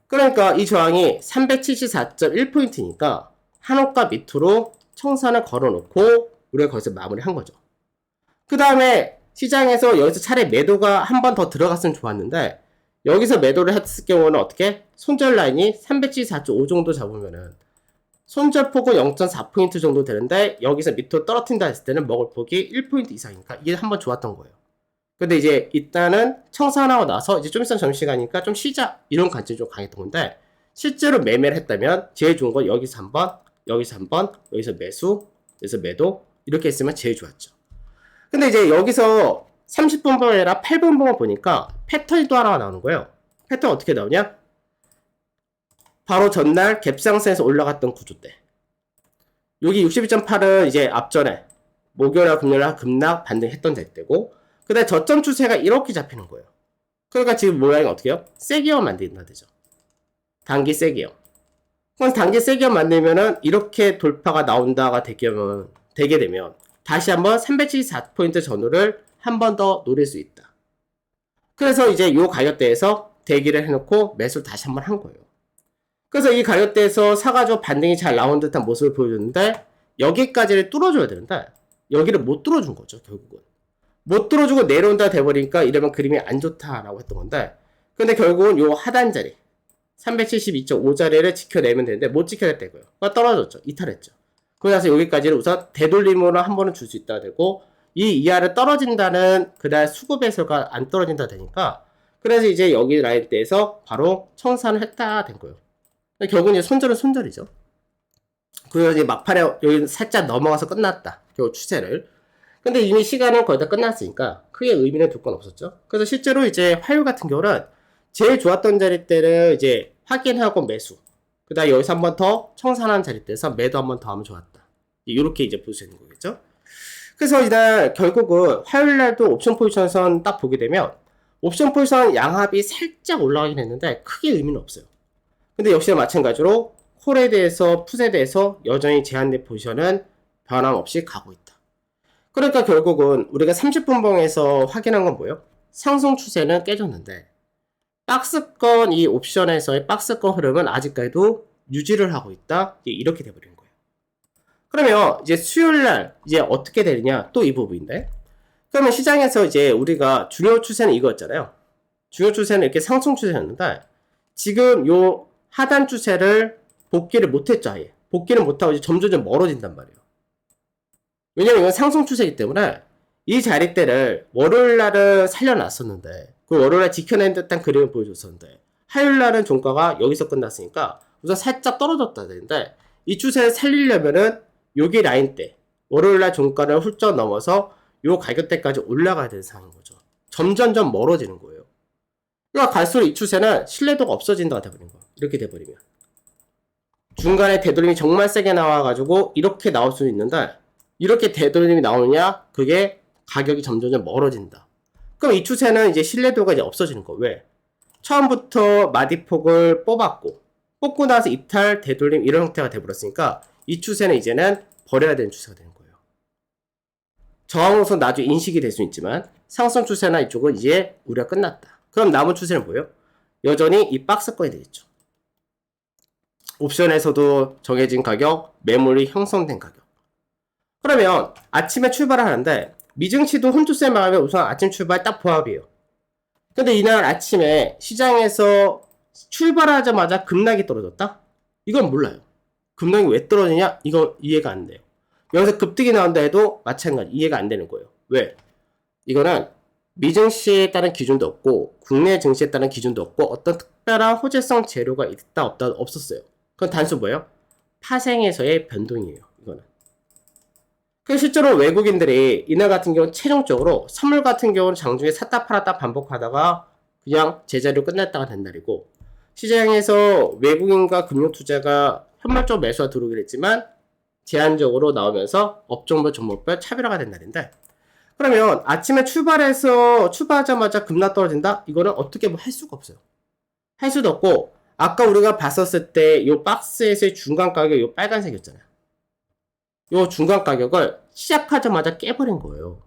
그러니까 이 저항이 374.1포인트니까 한호가 밑으로 청산을 걸어놓고 우리가 거기서 마무리한 거죠. 그 다음에 시장에서 여기서 차라리 매도가 한 번 더 들어갔으면 좋았는데 여기서 매도를 했을 경우는 어떻게? 손절 라인이 374.5 정도 잡으면은 손절폭은 0.4포인트 정도 되는데 여기서 밑으로 떨어뜨린다 했을 때는 먹을 폭이 1포인트 이상이니까 이게 한번 좋았던 거예요. 근데 이제 일단은 청산하고 나서 이제 좀 있으면 점심시간이니까 좀 쉬자 이런 관점이 좀 강했던 건데 실제로 매매를 했다면 제일 좋은 건 여기서 한번 여기서 한번 여기서 매수 여기서 매도 이렇게 했으면 제일 좋았죠. 근데 이제 여기서 30분 봉이 아니라 8분 봉을 보니까 패턴이 또 하나가 나오는 거예요. 패턴 어떻게 나오냐? 바로 전날 갭상승에서 올라갔던 구조대. 여기 62.8은 이제 앞전에 목요일과 금요일날 급락 반등했던 자리대고 그 다음에 저점 추세가 이렇게 잡히는 거예요. 그러니까 지금 모양이 어떻게 해요? 세기업 만든다 되죠. 단기 세기업. 그럼 단기 세기업 만들면은 이렇게 돌파가 나온다가 되게 되면 다시 한번 374포인트 전후를 한 번 더 노릴 수 있다. 그래서 이제 이 가격대에서 대기를 해놓고 매수를 다시 한번 한 거예요. 그래서 이 가격대에서 사가지고 반등이 잘 나온 듯한 모습을 보여줬는데 여기까지를 뚫어줘야 되는데 여기를 못 뚫어준 거죠. 결국은 못 뚫어주고 내려온다 돼버리니까 이러면 그림이 안 좋다라고 했던 건데 근데 결국은 요 하단 자리 372.5 자리를 지켜내면 되는데 못 지켜냈대고요. 떨어졌죠. 이탈했죠. 그래서 여기까지는 우선 되돌림으로 한 번은 줄 수 있다 되고 이 이하를 떨어진다는 그날 수급 배설가 안 떨어진다 되니까 그래서 이제 여기 라인대에서 바로 청산을 했다 된 거예요. 결국은 이제 손절은 손절이죠. 그리고 이제 막판에 여기 살짝 넘어가서 끝났다. 결국 추세를. 근데 이미 시간은 거의 다 끝났으니까 크게 의미는 둘 건 없었죠. 그래서 실제로 이제 화요일 같은 경우는 제일 좋았던 자리대를 이제 확인하고 매수. 그 다음에 여기서 한 번 더 청산한 자리대에서 매도 한 번 더 하면 좋았다. 이렇게 이제 볼 수 있는 거겠죠. 그래서 이날 결국은 화요일 날도 옵션 포지션선 딱 보게 되면 옵션 포지션 양합이 살짝 올라가긴 했는데 크게 의미는 없어요. 근데 역시나 마찬가지로 콜에 대해서 풋에 대해서 여전히 제한된 포지션은 변함없이 가고 있다. 그러니까 결국은 우리가 30분 봉에서 확인한 건 뭐예요? 상승 추세는 깨졌는데 박스권 이 옵션에서의 박스권 흐름은 아직까지도 유지를 하고 있다. 이렇게 돼버리는 거예요. 그러면 이제 수요일날 이제 어떻게 되느냐 또 이 부분인데 그러면 시장에서 이제 우리가 주요 추세는 이거였잖아요. 주요 추세는 이렇게 상승 추세였는데 지금 요 하단 추세를 복귀를 못했죠. 아예 복귀를 못하고 이제 점점 멀어진단 말이에요. 왜냐면 이건 상승 추세이기 때문에 이 자리대를 월요일날은 살려놨었는데 그 월요일날 지켜낸 듯한 그림을 보여줬었는데 화요일날은 종가가 여기서 끝났으니까 우선 살짝 떨어졌다 되는데 이 추세를 살리려면은 여기 라인대 월요일날 종가를 훌쩍 넘어서 요 가격대까지 올라가야 되는 상황인 거죠. 점점점 멀어지는 거예요. 그러니까 갈수록 이 추세는 신뢰도가 없어진다가 돼버린 거예요. 이렇게 돼버리면 중간에 되돌림이 정말 세게 나와가지고 이렇게 나올 수 있는데 이렇게 되돌림이 나오느냐 그게 가격이 점점 멀어진다. 그럼 이 추세는 이제 신뢰도가 이제 없어지는 거예요. 왜? 처음부터 마디폭을 뽑고 나서 이탈, 되돌림 이런 형태가 돼버렸으니까 이 추세는 이제는 버려야 되는 추세가 되는 거예요. 저항으로서 나중에 인식이 될 수 있지만 상승 추세나 이쪽은 이제 우리가 끝났다. 그럼 남은 추세는 뭐예요? 여전히 이 박스권이 되겠죠. 옵션에서도 정해진 가격, 매물이 형성된 가격. 그러면 아침에 출발을 하는데 미증시도 혼조세 마감에 우선 아침 출발 딱 포함이에요. 근데 이날 아침에 시장에서 출발하자마자 급락이 떨어졌다? 이건 몰라요. 급락이 왜 떨어지냐? 이거 이해가 안 돼요. 여기서 급등이 나온다 해도 마찬가지 이해가 안 되는 거예요. 왜? 이거는 미증시에 따른 기준도 없고 국내 증시에 따른 기준도 없고 어떤 특별한 호재성 재료가 있다 없다 없었어요. 그건 단순 뭐예요? 파생에서의 변동이에요. 이거는. 그 실제로 외국인들이 이날 같은 경우는 최종적으로 선물 같은 경우는 장중에 샀다 팔았다 반복하다가 그냥 제자리로 끝났다가 된 날이고 시장에서 외국인과 금융투자가 현물적 매수가 들어오긴 했지만 제한적으로 나오면서 업종별 종목별 차별화가 된 날인데, 그러면 아침에 출발하자마자 급락 떨어진다? 이거는 어떻게 뭐 할 수가 없어요. 할 수도 없고, 아까 우리가 봤었을 때 이 박스에서의 중간 가격 이 빨간색이었잖아요. 이 중간 가격을 시작하자마자 깨버린 거예요.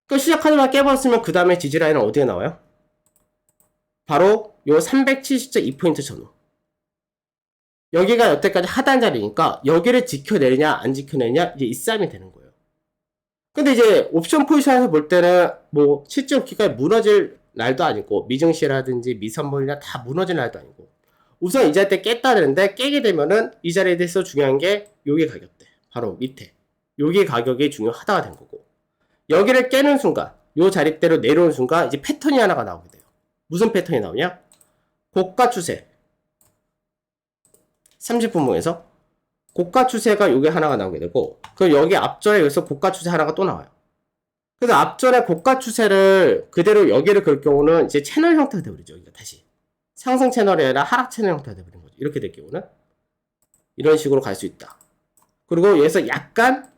그 시작하자마자 깨버렸으면 그 다음에 지지라인은 어디에 나와요? 바로 요 370.2포인트 전후. 여기가 여태까지 하단 자리니까 여기를 지켜내느냐 안 지켜내느냐 이제 이 싸움이 되는 거예요. 근데 이제 옵션 포지션에서 볼 때는 뭐 실제 기가에 무너질 날도 아니고 미증시라든지 미선물이나 다 무너질 날도 아니고, 우선 이 자리 때 깼다 되는데, 깨게 되면은 이 자리에 대해서 중요한 게 요게 가격대 바로 밑에 요게 가격이 중요하다가 된 거고, 여기를 깨는 순간 요 자리대로 내려오는 순간 이제 패턴이 하나가 나오게 돼요. 무슨 패턴이 나오냐? 고가 추세 30분봉에서 고가 추세가 요게 하나가 나오게 되고, 그럼 여기 앞전에 여기서 고가 추세 하나가 또 나와요. 그래서 앞전에 고가 추세를 그대로 여기를 그을 경우는 이제 채널 형태가 되어버리죠. 여기가 다시 상승 채널이 아니라 하락 채널 형태가 되어버린 거죠. 이렇게 될 경우는 이런 식으로 갈 수 있다. 그리고 여기서 약간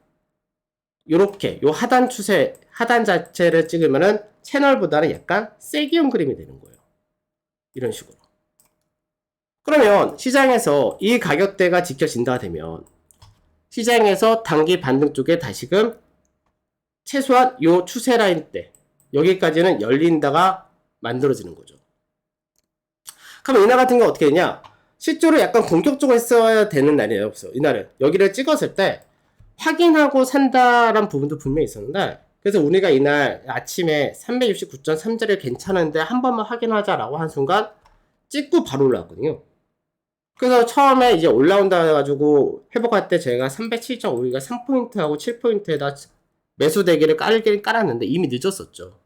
요렇게 요 하단 추세 하단 자체를 찍으면은 채널보다는 약간 세기형 그림이 되는 거예요. 이런 식으로. 그러면 시장에서 이 가격대가 지켜진다 되면 시장에서 단기 반등 쪽에 다시금 최소한 요 추세 라인 때 여기까지는 열린다가 만들어지는 거죠. 그럼 이날 같은 경우 어떻게 되냐? 실제로 약간 공격적으로 했어야 되는 날이에요. 없어요. 이날은 여기를 찍었을 때 확인하고 산다란 부분도 분명히 있었는데, 그래서 우리가 이날 아침에 369.3자리 괜찮은데 한 번만 확인하자라고 한 순간 찍고 바로 올라왔거든요. 그래서 처음에 이제 올라온다 해가지고 회복할 때 제가 307.5가 3포인트하고 7포인트에다 매수 대기를 깔긴 깔았는데 이미 늦었었죠.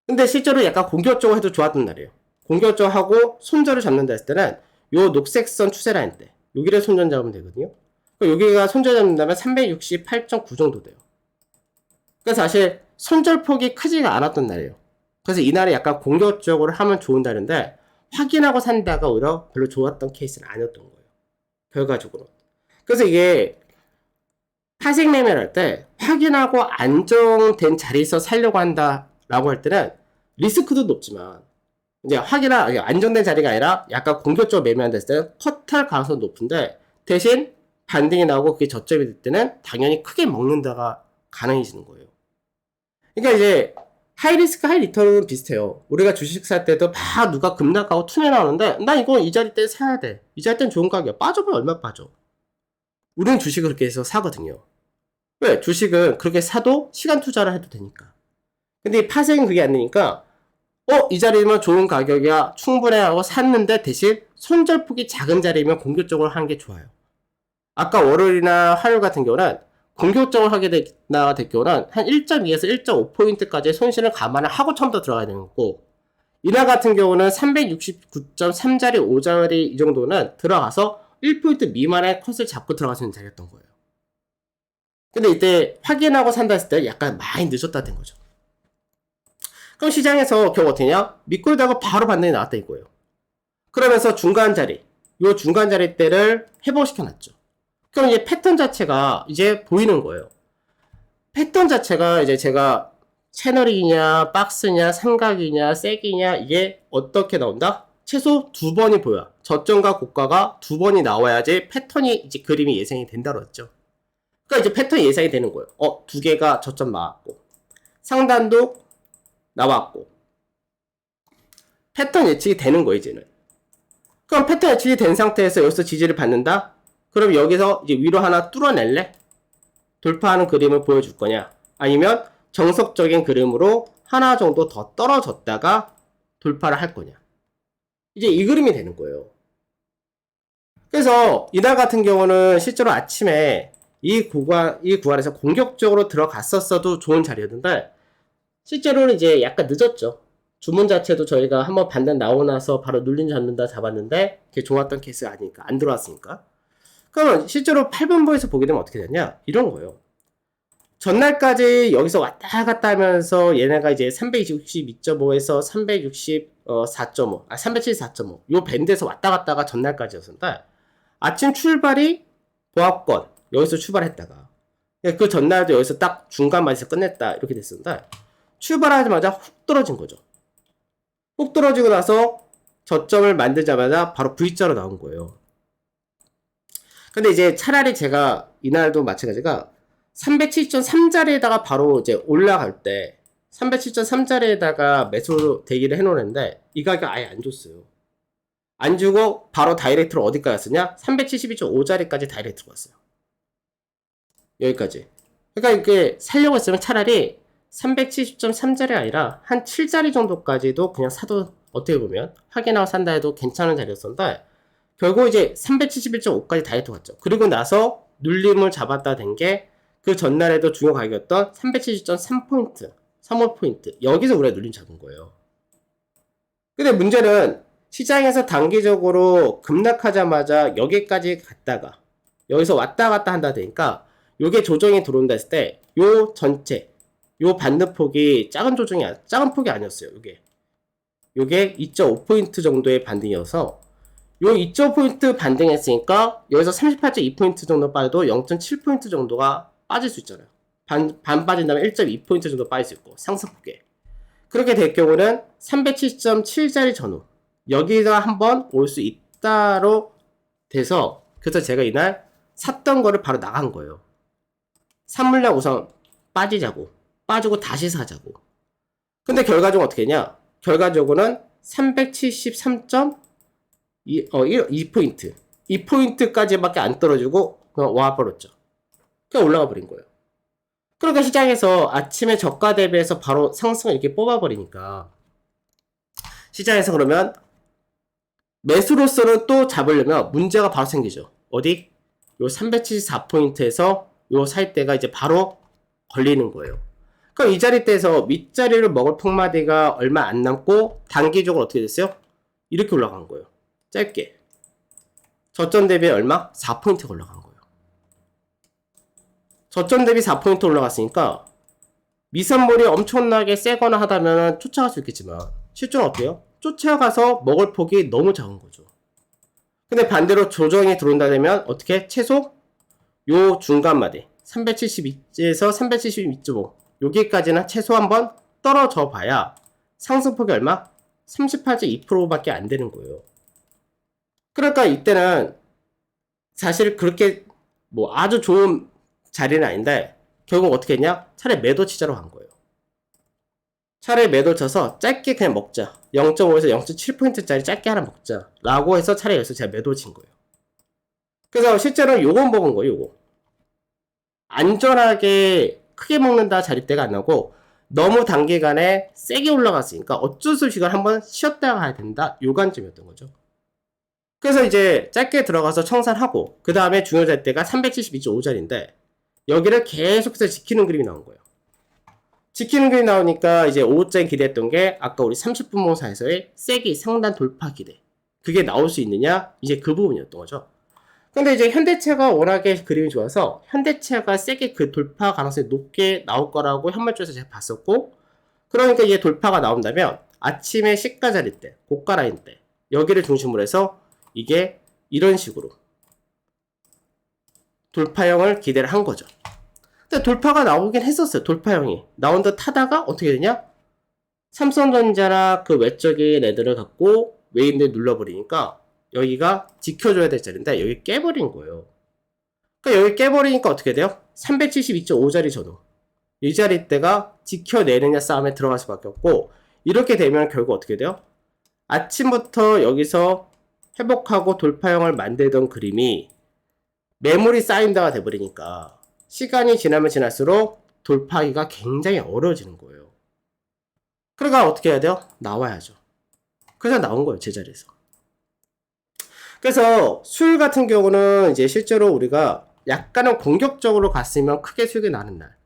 근데 실제로 약간 공격적으로 해도 좋았던 날이에요. 공격적으로 하고 손절을 잡는다 했을 때는 요 녹색선 추세 라인 때 여기를 손절 잡으면 되거든요. 여기가 손절 잡는다면 368.9 정도 돼요. 그래서 사실 손절폭이 크지가 않았던 날이에요. 그래서 이날에 약간 공격적으로 하면 좋은 날인데 확인하고 산다가 오히려 별로 좋았던 케이스는 아니었던 거예요. 결과적으로. 그래서 이게 파생 매매를 할 때 확인하고 안정된 자리에서 살려고 한다라고 할 때는 리스크도 높지만, 이제 안정된 자리가 아니라 약간 공격적으로 매매한다 했을 때는 컷할 가능성이 높은데, 대신 반등이 나오고 그게 저점이 될 때는 당연히 크게 먹는다가 가능해지는 거예요. 그러니까 이제 하이리스크 하이리턴은 비슷해요. 우리가 주식 살 때도 막 누가 급락하고 투매 나오는데 나 이거 이 자리 때 사야 돼. 이 자리 때는 좋은 가격이야. 빠져보면 얼마 빠져. 우리는 주식을 그렇게 해서 사거든요. 왜? 주식은 그렇게 사도 시간 투자를 해도 되니까. 근데 이 파생은 그게 안 되니까 이 자리면 좋은 가격이야. 충분해 하고 샀는데 대신 손절폭이 작은 자리면 공격적으로 하는 게 좋아요. 아까 월요일이나 화요일 같은 경우는 공격적으로 하게 될 경우는 한 1.2에서 1.5포인트까지 손실을 감안을 하고 처음부터 들어가야 되는 거고, 이날 같은 경우는 369.3자리 5자리 이 정도는 들어가서 1포인트 미만의 컷을 잡고 들어갈 수 있는 자리였던 거예요. 근데 이때 확인하고 산다 했을 때 약간 많이 늦었다 된 거죠. 그럼 시장에서 결국 어떻게 냐? 믿고 있다가 바로 반등이 나왔다 이거예요. 그러면서 중간 자리, 요 중간 자리 때를 회복시켜 놨죠. 그럼 이제 패턴 자체가 이제 보이는 거예요. 패턴 자체가 이제 제가 채널이냐, 박스냐, 삼각이냐, 세기냐, 이게 어떻게 나온다? 최소 2번이 보여. 저점과 고가가 2번이 나와야지 패턴이 이제 그림이 예상이 된다고 했죠. 그러니까 이제 패턴이 예상이 되는 거예요. 2개가 저점 나왔고, 상단도 나왔고, 패턴 예측이 되는 거예요, 이제는. 그럼 패턴 예측이 된 상태에서 여기서 지지를 받는다? 그럼 여기서 이제 위로 하나 뚫어낼래? 돌파하는 그림을 보여줄 거냐? 아니면 정석적인 그림으로 하나 정도 더 떨어졌다가 돌파를 할 거냐? 이제 이 그림이 되는 거예요. 그래서 이날 같은 경우는 실제로 아침에 이 구간에서 공격적으로 들어갔었어도 좋은 자리였는데, 실제로는 이제 약간 늦었죠. 주문 자체도 저희가 한번 반등 나오고 나서 바로 눌린 잡는다 잡았는데 그게 좋았던 케이스가 아니니까, 안 들어왔으니까. 그러면 실제로 8분보에서 보게 되면 어떻게 되냐? 이런 거예요. 전날까지 여기서 왔다 갔다 하면서 얘네가 이제 362.5에서 4.5, 374.5 요 밴드에서 왔다 갔다가 전날까지였습니다. 아침 출발이 보합권 여기서 출발했다가 그 전날도 여기서 딱 중간 마디에서 끝냈다 이렇게 됐습니다. 출발하자마자 훅 떨어진 거죠. 훅 떨어지고 나서 저점을 만들자마자 바로 V자로 나온 거예요. 근데 이제 차라리 제가 이날도 마찬가지가 370.3자리에다가 바로 이제 올라갈 때 370.3자리에다가 매수 대기를 해놓는데 이 가격 아예 안 줬어요. 안 주고 바로 다이렉트로 어디까지 갔었냐? 372.5자리까지 다이렉트로 갔어요. 여기까지. 그러니까 이게 살려고 했으면 차라리 370.3자리 아니라 한 7자리 정도까지도 그냥 사도 어떻게 보면 확인하고 산다 해도 괜찮은 자리였었는데 결국 이제 371.5까지 다이렉트 갔죠. 그리고 나서 눌림을 잡았다 된 게 그 전날에도 중요 가격이었던 370.3포인트, 35포인트 여기서 우리가 눌림 잡은 거예요. 근데 문제는 시장에서 단기적으로 급락하자마자 여기까지 갔다가 여기서 왔다 갔다 한다 되니까 요게 조정이 들어온다 했을 때 요 전체 요 반등폭이 작은 폭이 아니었어요. 요게 2.5포인트 정도의 반등이어서 요 2.5포인트 반등했으니까 여기서 38.2포인트 정도 빠져도 0.7포인트 정도가 빠질 수 있잖아요. 반 빠진 다음에 1.2포인트 정도 빠질 수 있고 상승폭에 그렇게 될 경우는 370.7자리 전후 여기가 한번 올 수 있다로 돼서 그래서 제가 이날 샀던 거를 바로 나간 거예요. 산물량 우선 빠지고 다시 사자고. 근데 결과적으로 어떻게 했냐? 결과적으로는 373.2포인트 2포인트까지밖에 안 떨어지고 그냥 와버렸죠. 그냥 올라가 버린 거예요. 그러니까 시장에서 아침에 저가 대비해서 바로 상승을 이렇게 뽑아버리니까 시장에서 그러면 매수로서는 또 잡으려면 문제가 바로 생기죠. 어디? 요 374포인트에서 요 살 때가 이제 바로 걸리는 거예요. 그럼 이 자리대에서 윗자리를 먹을 폭마디가 얼마 안 남고 단기적으로 어떻게 됐어요? 이렇게 올라간 거예요. 짧게. 저점 대비 얼마? 4포인트가 올라간 거예요. 저점 대비 4포인트 올라갔으니까 미산물이 엄청나게 세거나 하다면 쫓아갈 수 있겠지만 실제로 어때요? 쫓아가서 먹을 폭이 너무 작은 거죠. 근데 반대로 조정이 들어온다 되면 어떻게? 최소 요 중간마디 372에서 372.5 여기까지는 최소 한번 떨어져 봐야 상승폭이 얼마? 38.2%밖에 안 되는 거예요. 그러니까 이때는 사실 그렇게 뭐 아주 좋은 자리는 아닌데 결국 어떻게 했냐? 차라리 매도 치자로 간 거예요. 차라리 매도 쳐서 짧게 그냥 먹자. 0.5에서 0.7포인트짜리 짧게 하나 먹자. 라고 해서 차라리 여기서 제가 매도 친 거예요. 그래서 실제로 요건 먹은 거예요, 요거. 안전하게 크게 먹는다 자릿대가 안 나고 너무 단기간에 세게 올라갔으니까 어쩔 수 없이 이걸 한번 쉬었다 가야 된다. 요 관점이었던 거죠. 그래서 이제 짧게 들어가서 청산하고 그 다음에 중요 자릿대가 372.5자리인데 여기를 계속해서 지키는 그림이 나온 거예요. 지키는 그림이 나오니까 이제 5호짜리 기대했던 게 아까 우리 30분 봉사에서의 세기 상단 돌파 기대. 그게 나올 수 있느냐? 이제 그 부분이었던 거죠. 근데 이제 현대차가 워낙에 그림이 좋아서 현대차가 세게 그 돌파 가능성이 높게 나올 거라고 현물주에서 제가 봤었고 그러니까 이제 돌파가 나온다면 아침에 시가 자리 때, 고가 라인 때 여기를 중심으로 해서 이게 이런 식으로 돌파형을 기대를 한 거죠. 근데 돌파가 나오긴 했었어요. 돌파형이. 나온 듯 하다가 어떻게 되냐? 삼성전자나 그 외적인 애들을 갖고 외인들 눌러버리니까 여기가 지켜줘야 될 자리인데 여기 깨버린 거예요. 그러니까 여기 깨버리니까 어떻게 돼요? 372.5자리 전후. 이 자리대가 지켜내느냐 싸움에 들어갈 수밖에 없고 이렇게 되면 결국 어떻게 돼요? 아침부터 여기서 회복하고 돌파형을 만들던 그림이 매물이 쌓인다가 돼버리니까 시간이 지나면 지날수록 돌파하기가 굉장히 어려워지는 거예요. 그러니까 어떻게 해야 돼요? 나와야죠. 그래서 나온 거예요, 제자리에서. 그래서 수요일 같은 경우는 이제 실제로 우리가 약간은 공격적으로 갔으면 크게 수익이 나는 날.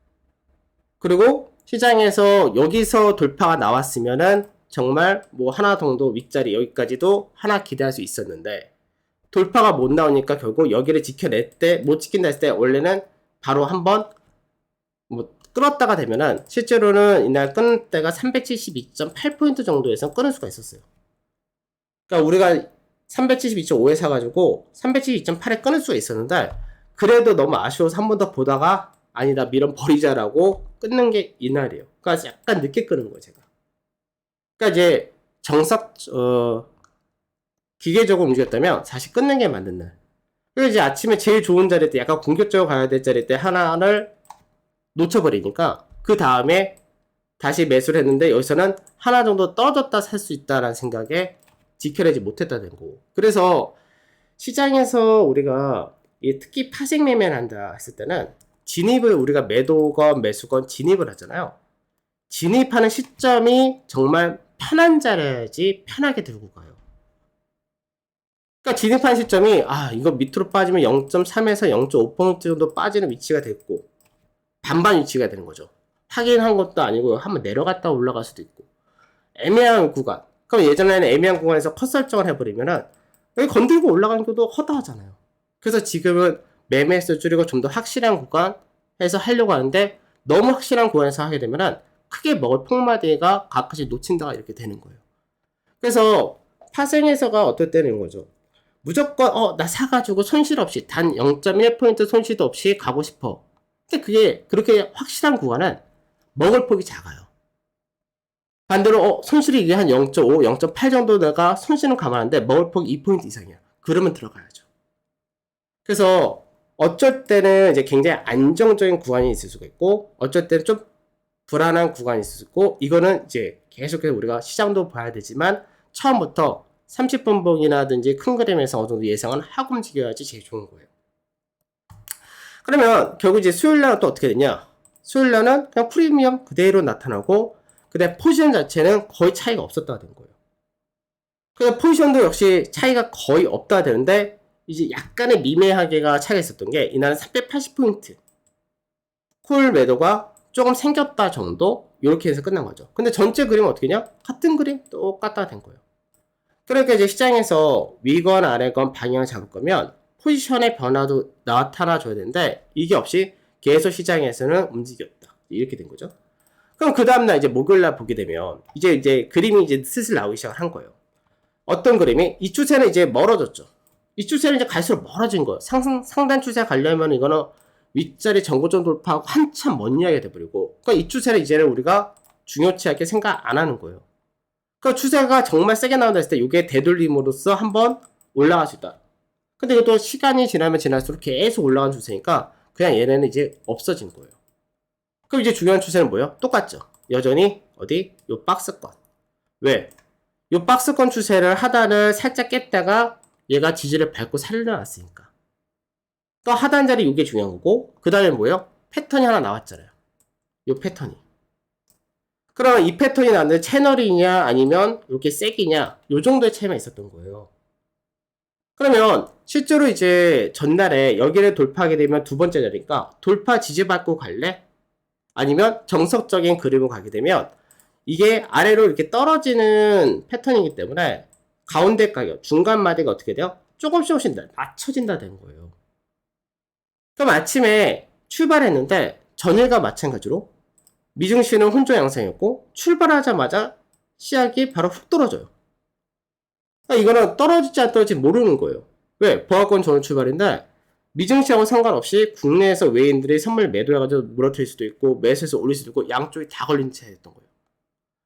그리고 시장에서 여기서 돌파가 나왔으면은 정말 뭐 하나 정도 윗자리 여기까지도 하나 기대할 수 있었는데 돌파가 못 나오니까 결국 여기를 지켜낼 때 못 지킨다 했을 때 원래는 바로 한번 뭐 끌었다가 되면은 실제로는 이날 끊을 때가 372.8포인트 정도에서 끊을 수가 있었어요. 그러니까 우리가 372.5에 사가지고 372.8에 끊을 수가 있었는데 그래도 너무 아쉬워서 한 번 더 보다가 아니다 밀어 버리자라고 끊는 게 이날이에요. 그러니까 약간 늦게 끊은 거예요 제가. 그러니까 이제 기계적으로 움직였다면 사실 끊는 게 맞는 날. 그리고 이제 아침에 제일 좋은 자리 때 약간 공격적으로 가야 될 자리 때 하나를 놓쳐버리니까 그 다음에 다시 매수를 했는데 여기서는 하나 정도 떨어졌다 살 수 있다라는 생각에 지켜내지 못했다 된 거고. 그래서 시장에서 우리가 특히 파생 매매를 한다 했을 때는 진입을 우리가 매도건 매수건 진입을 하잖아요. 진입하는 시점이 정말 편한 자리야지 편하게 들고 가요. 그러니까 진입한 시점이 이거 밑으로 빠지면 0.3에서 0.5% 정도 빠지는 위치가 됐고 반반 위치가 되는 거죠. 확인한 것도 아니고 한번 내려갔다 올라갈 수도 있고 애매한 구간. 그럼 예전에는 애매한 구간에서 컷 설정을 해버리면은 여기 건들고 올라가는 것도 허다하잖아요. 그래서 지금은 매매수 줄이고 좀 더 확실한 구간에서 하려고 하는데 너무 확실한 구간에서 하게 되면은 크게 먹을 폭마대가 가끔씩 놓친다가 이렇게 되는 거예요. 그래서 파생해서가 어떨 때는 거죠. 무조건 나 사가지고 손실 없이 단 0.1포인트 손실도 없이 가고 싶어. 근데 그게 그렇게 확실한 구간은 먹을 폭이 작아요. 반대로 손실이 이게 한 0.5, 0.8 정도 내가 손실은 감안하는데 먹을 폭이 2포인트 이상이야. 그러면 들어가야죠. 그래서 어쩔 때는 이제 굉장히 안정적인 구간이 있을 수가 있고 어쩔 때는 좀 불안한 구간이 있을 수 있고 이거는 이제 계속해서 우리가 시장도 봐야 되지만 처음부터 30분봉이라든지 큰 그림에서 어느 정도 예상은 하고 움직여야지 제일 좋은 거예요. 그러면 결국 이제 수요일날은 또 어떻게 되냐? 수요일날은 그냥 프리미엄 그대로 나타나고 그다음 포지션 자체는 거의 차이가 없었다 된 거예요. 그래서 포지션도 역시 차이가 거의 없다 되는데 이제 약간의 미미하게가 차이가 있었던 게 이날은 380포인트 콜 매도가 조금 생겼다 정도 이렇게 해서 끝난 거죠. 근데 전체 그림은 어떻게 냐 같은 그림 똑같다 된 거예요. 그러니까 이제 시장에서 위건 아래건 방향을 잡을 거면 포지션의 변화도 나타나 줘야 되는데 이게 없이 계속 시장에서는 움직였다 이렇게 된 거죠. 그럼 그 다음날 이제 목요일날 보게 되면 이제 그림이 이제 슬슬 나오기 시작한 거예요. 어떤 그림이 이 추세는 이제 멀어졌죠. 이 추세는 이제 갈수록 멀어진 거예요. 상단 추세 가려면 이거는 윗자리 정고점 돌파하고 한참 먼 이야기가 돼버리고 그러니까 이 추세는 이제는 우리가 중요치하게 생각 안 하는 거예요. 그 추세가 정말 세게 나온다 했을 때 이게 되돌림으로써 한번 올라갈 수 있다. 근데 이것도 시간이 지나면 지날수록 계속 올라간 추세니까 그냥 얘네는 이제 없어진 거예요. 그럼 이제 중요한 추세는 뭐예요? 똑같죠. 여전히 어디? 요 박스권. 왜? 요 박스권 추세를 하단을 살짝 깼다가 얘가 지지를 밟고 살려놨으니까. 또 하단 자리 이게 중요한 거고 그 다음에 뭐예요? 패턴이 하나 나왔잖아요. 요 패턴이. 그러면 이 패턴이 나는데 채널이냐 아니면 이렇게 세기냐 요 정도의 차이만 있었던 거예요. 그러면 실제로 이제 전날에 여기를 돌파하게 되면 두 번째 자리니까 돌파 지지받고 갈래? 아니면 정석적인 그림으로 가게 되면 이게 아래로 이렇게 떨어지는 패턴이기 때문에 가운데 가격, 중간 마디가 어떻게 돼요? 조금씩 낮춰진다 된 거예요. 그럼 아침에 출발했는데 전일과 마찬가지로 미증시는 혼조 양상이었고 출발하자마자 시작이 바로 훅 떨어져요. 그러니까 이거는 떨어질지 안 떨어질지 모르는 거예요. 왜? 보합권 전월 출발인데 미증시하고 상관없이 국내에서 외인들이 선물 매도해가지고 물어뜨릴 수도 있고 매수해서 올릴 수도 있고 양쪽이 다 걸린 채였던 거예요.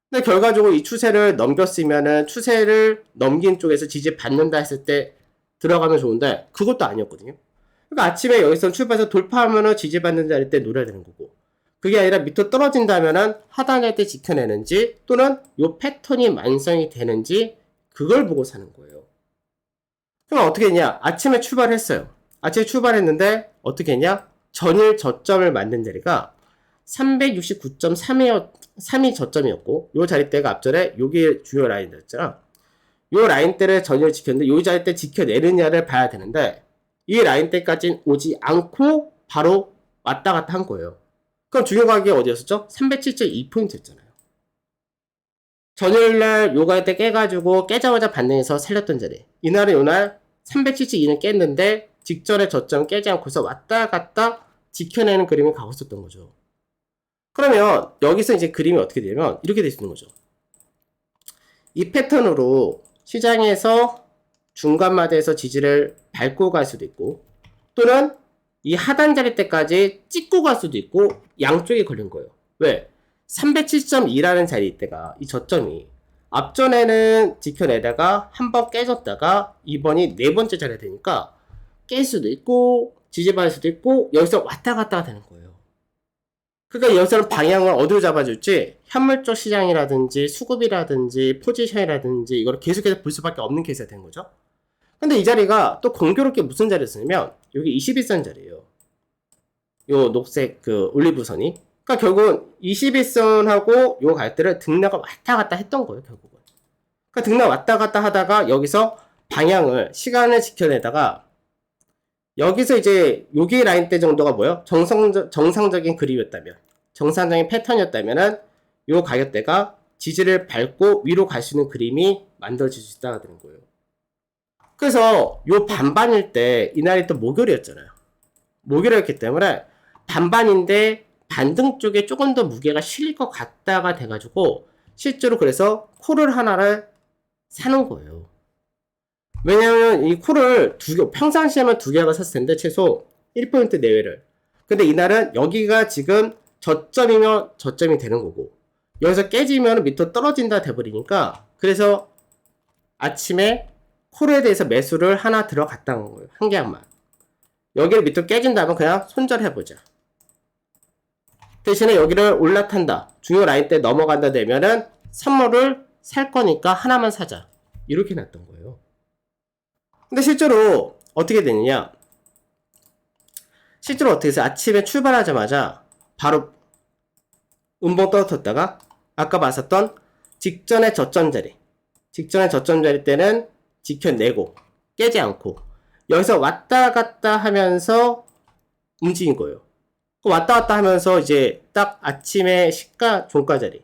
근데 결과적으로 이 추세를 넘겼으면은 추세를 넘긴 쪽에서 지지 받는다 했을 때 들어가면 좋은데 그것도 아니었거든요. 그러니까 아침에 여기서 출발해서 돌파하면은 지지 받는 자리 때 노려야 되는 거고 그게 아니라 밑으로 떨어진다면은 하단할 때 지켜내는지 또는 요 패턴이 완성이 되는지 그걸 보고 사는 거예요. 그럼 어떻게 했냐? 아침에 출발했어요. 아침에 출발했는데 어떻게 했냐? 전일 저점을 만든 자리가 369.32 저점이었고 요 자리대가 앞전에 요게 주요 라인이었잖아. 요 라인대를 전일 지켰는데 요 자리대 지켜내느냐를 봐야 되는데 이 라인대까지는 오지 않고 바로 왔다 갔다 한 거예요. 그럼 중요 가격이 어디였었죠? 307.2포인트였잖아요. 전일날 요 가격대 깨가지고 깨자마자 반등해서 살렸던 자리. 이날은 요날 372는 깼는데 직전에 저점 깨지 않고서 왔다 갔다 지켜내는 그림이 가고 있었던 거죠. 그러면 여기서 이제 그림이 어떻게 되냐면 이렇게 될 수 있는 거죠. 이 패턴으로 시장에서 중간마디에서 지지를 밟고 갈 수도 있고, 또는 이 하단 자리 때까지 찍고 갈 수도 있고, 양쪽에 걸린 거예요. 왜? 307.2라는 자리 때가 이 저점이 앞전에는 지켜내다가 한번 깨졌다가 이번이 네 번째 자리가 되니까 깰 수도 있고 지지받을 수도 있고 여기서 왔다 갔다 되는 거예요. 그러니까 여기서는 방향을 어디로 잡아줄지 현물적 시장이라든지 수급이라든지 포지션이라든지 이걸 계속해서 볼 수밖에 없는 케이스가 된 거죠. 근데 이 자리가 또 공교롭게 무슨 자리였냐면 여기 21선 자리예요. 요 녹색 그 올리브선이. 그러니까 결국은 21선하고 요 갈대를 등락을 왔다 갔다 했던 거예요, 결국은. 그러니까 등락 왔다 갔다 하다가 여기서 방향을 시간을 지켜내다가 여기서 이제 여기 라인 대 정도가 뭐예요? 정상적인 그림이었다면, 정상적인 패턴이었다면은 요 가격대가 지지를 밟고 위로 갈 수 있는 그림이 만들어질 수 있다는 거예요. 그래서 요 반반일 때 이날이 또 목요일이었잖아요. 목요일이었기 때문에 반반인데 반등 쪽에 조금 더 무게가 실릴 것 같다가 돼가지고 실제로 그래서 콜을 하나를 사는 거예요. 왜냐면 이 콜을 평상시에만 두 개가 샀을 텐데 최소 1% 내외를. 근데 이날은 여기가 지금 저점이면 저점이 되는 거고 여기서 깨지면 밑으로 떨어진다 돼버리니까 그래서 아침에 콜에 대해서 매수를 하나 들어갔다는 거예요. 한 계약만. 여기를 밑으로 깨진다면 그냥 손절해보자. 대신에 여기를 올라탄다. 중요 라인 때 넘어간다 되면은 선물을 살 거니까 하나만 사자. 이렇게 놨던 거예요. 근데 실제로 어떻게 되느냐? 실제로 어떻게 해서 아침에 출발하자마자 바로 음봉 떨어졌다가 아까 봤었던 직전의 저점 자리 때는 지켜내고 깨지 않고 여기서 왔다 갔다 하면서 움직인 거예요. 왔다 갔다 하면서 이제 딱 아침에 시가 종가 자리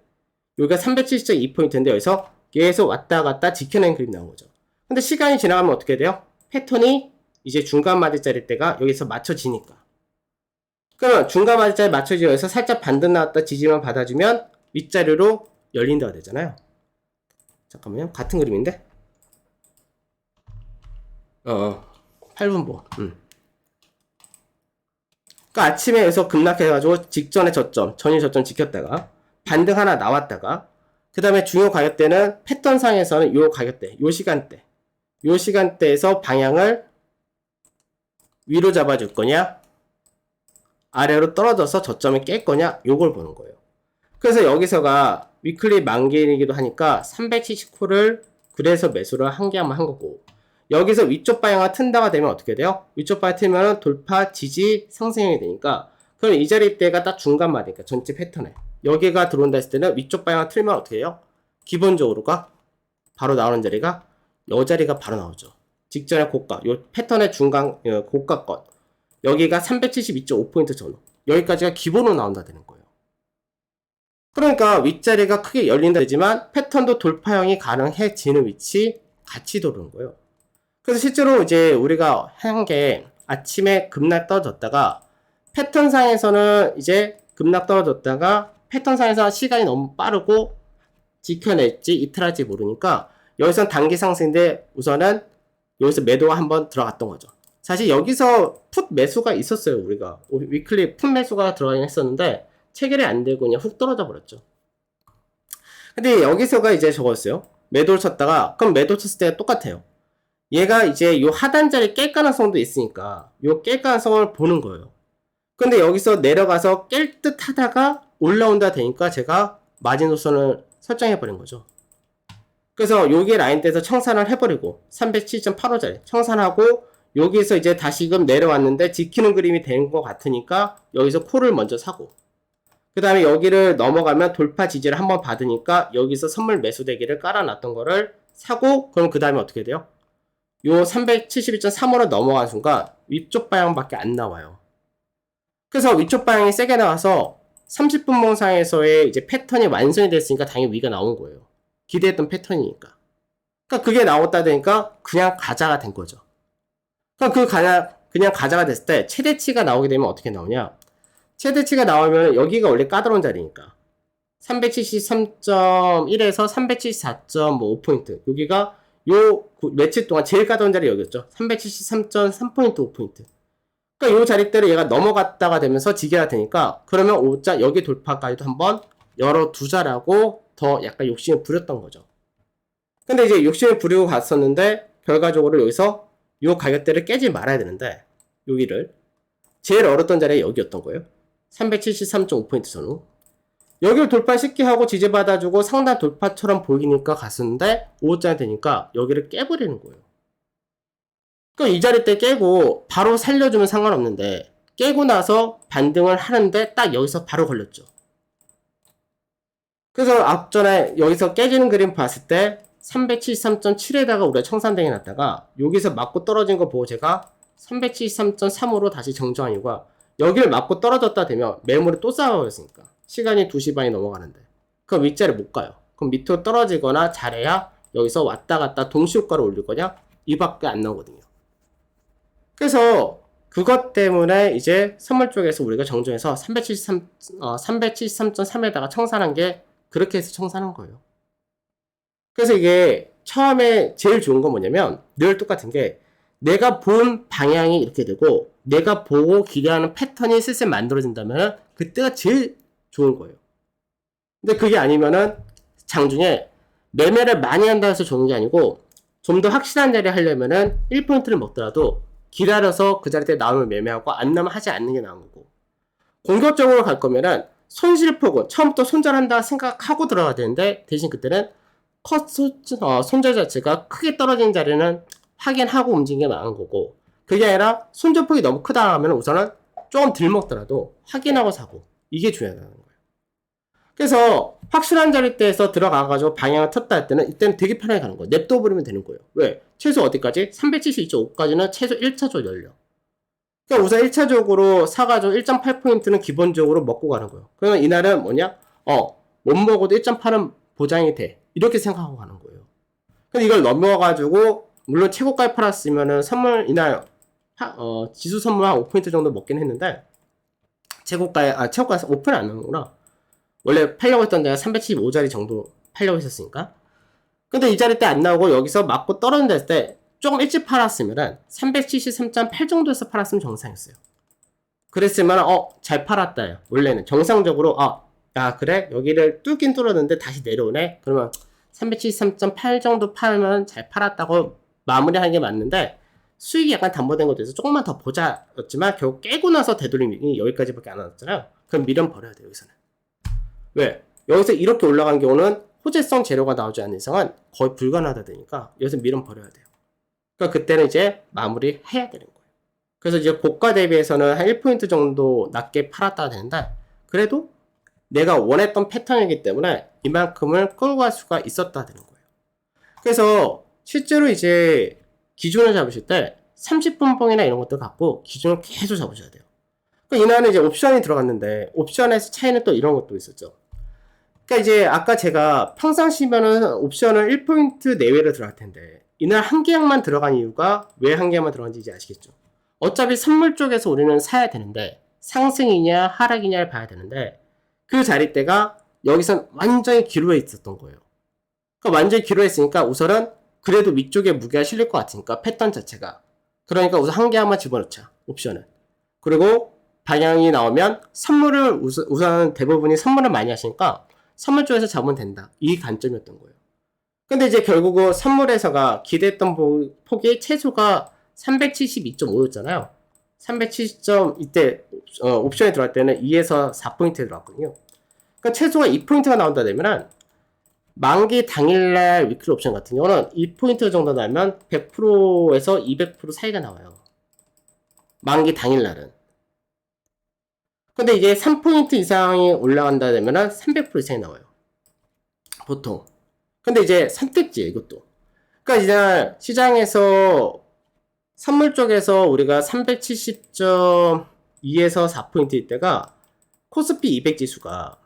여기가 370.2포인트인데 여기서 계속 왔다 갔다 지켜낸 그림 나온 거죠. 근데 시간이 지나가면 어떻게 돼요? 패턴이 이제 중간 마디짜리 때가 여기서 맞춰지니까. 그러면 중간 마디짜리 맞춰지면서 살짝 반등 나왔다 지지만 받아주면 윗자리로 열린다가 되잖아요. 잠깐만요. 같은 그림인데? 8분보. 그러니까 아침에 여기서 급락해가지고 직전의 저점, 전일 저점 지켰다가 반등 하나 나왔다가 그 다음에 중요 가격대는 패턴상에서는 요 가격대, 요 시간대에서 방향을 위로 잡아줄 거냐 아래로 떨어져서 저점을 깰 거냐 요걸 보는 거예요. 그래서 여기서가 위클리 만기이기도 하니까 370호를 그래서 매수를 한 개만 한 거고 여기서 위쪽 방향을 튼다가 되면 어떻게 돼요? 위쪽 방향 틀면 돌파, 지지, 상승형이 되니까 그럼 이 자리 때가 딱 중간 마디니까 전체 패턴에 여기가 들어온다 했을 때는 위쪽 방향을 틀면 어떻게 해요? 기본적으로가 바로 나오는 자리가 요 자리가 바로 나오죠. 직전의 고가, 요 패턴의 중간 고가권 여기가 372.5포인트 전후 여기까지가 기본으로 나온다 되는 거예요. 그러니까 윗자리가 크게 열린다 되지만 패턴도 돌파형이 가능해지는 위치 같이 도는 거예요. 그래서 실제로 이제 우리가 한 게 아침에 급락 떨어졌다가 패턴상에서는 이제 급락 떨어졌다가 패턴상에서 시간이 너무 빠르고 지켜낼지 이틀할지 모르니까 여기선 단기 상승인데 우선은 여기서 매도가 한번 들어갔던 거죠. 사실 여기서 풋 매수가 있었어요. 우리가 위클리 풋 매수가 들어가긴 했었는데 체결이 안 되고 그냥 훅 떨어져 버렸죠. 근데 여기서가 이제 저거였어요. 매도를 쳤다가 그럼 매도 쳤을 때가 똑같아요. 얘가 이제 요 하단자리 깰 가능성도 있으니까 요 깰 가능성을 보는 거예요. 근데 여기서 내려가서 깰 듯 하다가 올라온다 되니까 제가 마지노선을 설정해 버린 거죠. 그래서 여기 라인대에서 청산을 해버리고 307.85짜리 청산하고 여기서 이제 다시금 내려왔는데 지키는 그림이 된 것 같으니까 여기서 콜을 먼저 사고 그 다음에 여기를 넘어가면 돌파 지지를 한번 받으니까 여기서 선물 매수 대기를 깔아놨던 거를 사고 그럼 그 다음에 어떻게 돼요? 요 371.35를 넘어간 순간 위쪽 방향밖에 안 나와요. 그래서 위쪽 방향이 세게 나와서 30분봉상에서의 이제 패턴이 완성이 됐으니까 당연히 위가 나온 거예요. 기대했던 패턴이니까. 그러니까 그게 나왔다 되니까 그냥 가자가 된 거죠. 그러니까 그냥 가자가 됐을 때 최대치가 나오게 되면 어떻게 나오냐? 최대치가 나오면 여기가 원래 까다로운 자리니까 373.1에서 374.5포인트 여기가 요 며칠 동안 제일 까다로운 자리 여기였죠. 373.3포인트 5포인트. 그러니까 요 자리대로 얘가 넘어갔다가 되면서 지게가 되니까 그러면 5자 여기 돌파까지도 한번 열어두자라고 더 약간 욕심을 부렸던 거죠. 근데 이제 욕심을 부리고 갔었는데 결과적으로 여기서 요 가격대를 깨지 말아야 되는데 여기를 제일 어렵던 자리가 여기였던 거예요. 373.5포인트 전후. 여기를 돌파 쉽게 하고 지지받아주고 상단 돌파처럼 보이니까 갔었는데 5호짜리 되니까 여기를 깨버리는 거예요. 그럼 이 자리 때 깨고 바로 살려주면 상관없는데 깨고 나서 반등을 하는데 딱 여기서 바로 걸렸죠. 그래서 앞전에 여기서 깨지는 그림 봤을 때 373.7에다가 우리가 청산등이 났다가 여기서 맞고 떨어진 거 보고 제가 373.3으로 다시 정정한 이유가 여기를 맞고 떨어졌다 되면 매물이 또 쌓아버렸으니까 시간이 2시 반이 넘어가는데 그럼 윗자리 못 가요. 그럼 밑으로 떨어지거나 잘해야 여기서 왔다 갔다 동시효과를 올릴 거냐? 이밖에 안 나오거든요. 그래서 그것 때문에 이제 선물 쪽에서 우리가 정정해서 373.3에다가 청산한 게 그렇게 해서 청산한 거예요. 그래서 이게 처음에 제일 좋은 건 뭐냐면 늘 똑같은 게 내가 본 방향이 이렇게 되고 내가 보고 기대하는 패턴이 슬슬 만들어진다면 그때가 제일 좋은 거예요. 근데 그게 아니면은 장중에 매매를 많이 한다 해서 좋은 게 아니고 좀 더 확실한 자리 하려면은 1포인트를 먹더라도 기다려서 그 자리 때 나오면 매매하고 안 나오면 하지 않는 게 나은 거고 공격적으로 갈 거면은 손실폭은 처음부터 손절한다 생각하고 들어가야 되는데 대신 그때는 손절 자체가 크게 떨어지는 자리는 확인하고 움직이는 게 나은 거고 그게 아니라 손절폭이 너무 크다 하면 우선은 조금 덜 먹더라도 확인하고 사고 이게 중요하다는 거예요. 그래서 확실한 자리대에서 들어가가지고 방향을 텄다 할 때는 이때는 되게 편하게 가는 거예요. 냅둬버리면 되는 거예요. 왜? 최소 어디까지? 372.5까지는 최소 1차조 열려. 그러니까 우선 1차적으로 사가지고 1.8포인트는 기본적으로 먹고 가는 거예요. 그러면 이날은 뭐냐? 못 먹어도 1.8은 보장이 돼. 이렇게 생각하고 가는 거예요. 근데 이걸 넘어가가지고 물론 최고가에 팔았으면은 선물 이날 지수 선물 한 5포인트 정도 먹긴 했는데 최고가에서 5% 안 나오는구나. 원래 팔려고 했던 데가 375자리 정도 팔려고 했었으니까. 근데 이 자리 때 안 나오고 여기서 맞고 떨어진다 때 조금 일찍 팔았으면은 373.8 정도에서 팔았으면 정상이었어요. 그랬으면 잘 팔았다. 원래는 정상적으로 야 그래 여기를 뚫긴 뚫었는데 다시 내려오네. 그러면 373.8 정도 팔면 잘 팔았다고 마무리하는 게 맞는데 수익이 약간 담보된 것도 있어서 조금만 더 보자였지만 결국 깨고 나서 되돌림이 여기까지밖에 안 왔잖아요. 그럼 미련 버려야 돼요 여기서는. 왜? 여기서 이렇게 올라간 경우는 호재성 재료가 나오지 않는 이상은 거의 불가능하다 되니까 여기서 미련 버려야 돼요. 그러니까 그때는 이제 마무리 해야 되는 거예요. 그래서 이제 고가 대비해서는 한 1포인트 정도 낮게 팔았다 되는데 그래도 내가 원했던 패턴이기 때문에 이만큼을 끌고 갈 수가 있었다 되는 거예요. 그래서 실제로 이제 기준을 잡으실 때 30분 봉이나 이런 것들 갖고 기준을 계속 잡으셔야 돼요. 그러니까 이날은 이제 옵션이 들어갔는데 옵션에서 차이는 또 이런 것도 있었죠. 그러니까 이제 아까 제가 평상시면은 옵션을 1포인트 내외로 들어갈 텐데 이날 한 계약만 들어간 이유가 왜 한 계약만 들어간지 이제 아시겠죠? 어차피 선물 쪽에서 우리는 사야 되는데 상승이냐 하락이냐를 봐야 되는데 그 자리대가 여기선 완전히 기로에 있었던 거예요. 그러니까 완전히 기로에 있으니까 우선은 그래도 위쪽에 무게가 실릴 것 같으니까 패턴 자체가 그러니까 우선 한 계약만 집어넣자 옵션은. 그리고 방향이 나오면 선물을 우선 대부분이 선물을 많이 하시니까 선물 쪽에서 잡으면 된다. 이 관점이었던 거예요. 근데 이제 결국은 선물에서가 기대했던 폭이 최소가 372.5였잖아요. 370점 이때 옵션에 들어갈 때는 2에서 4포인트에 들어갔거든요. 그러니까 최소가 2포인트가 나온다 되면은 만기 당일날 위클리 옵션 같은 경우는 2포인트 정도 나면 100%에서 200% 사이가 나와요. 만기 당일날은. 근데 이제 3포인트 이상이 올라간다 되면은 300% 이상이 나와요. 보통. 근데 이제 선택지예요, 이것도. 그러니까 이제 시장에서 선물 쪽에서 우리가 370.2에서 4포인트일 때가 코스피 200 지수가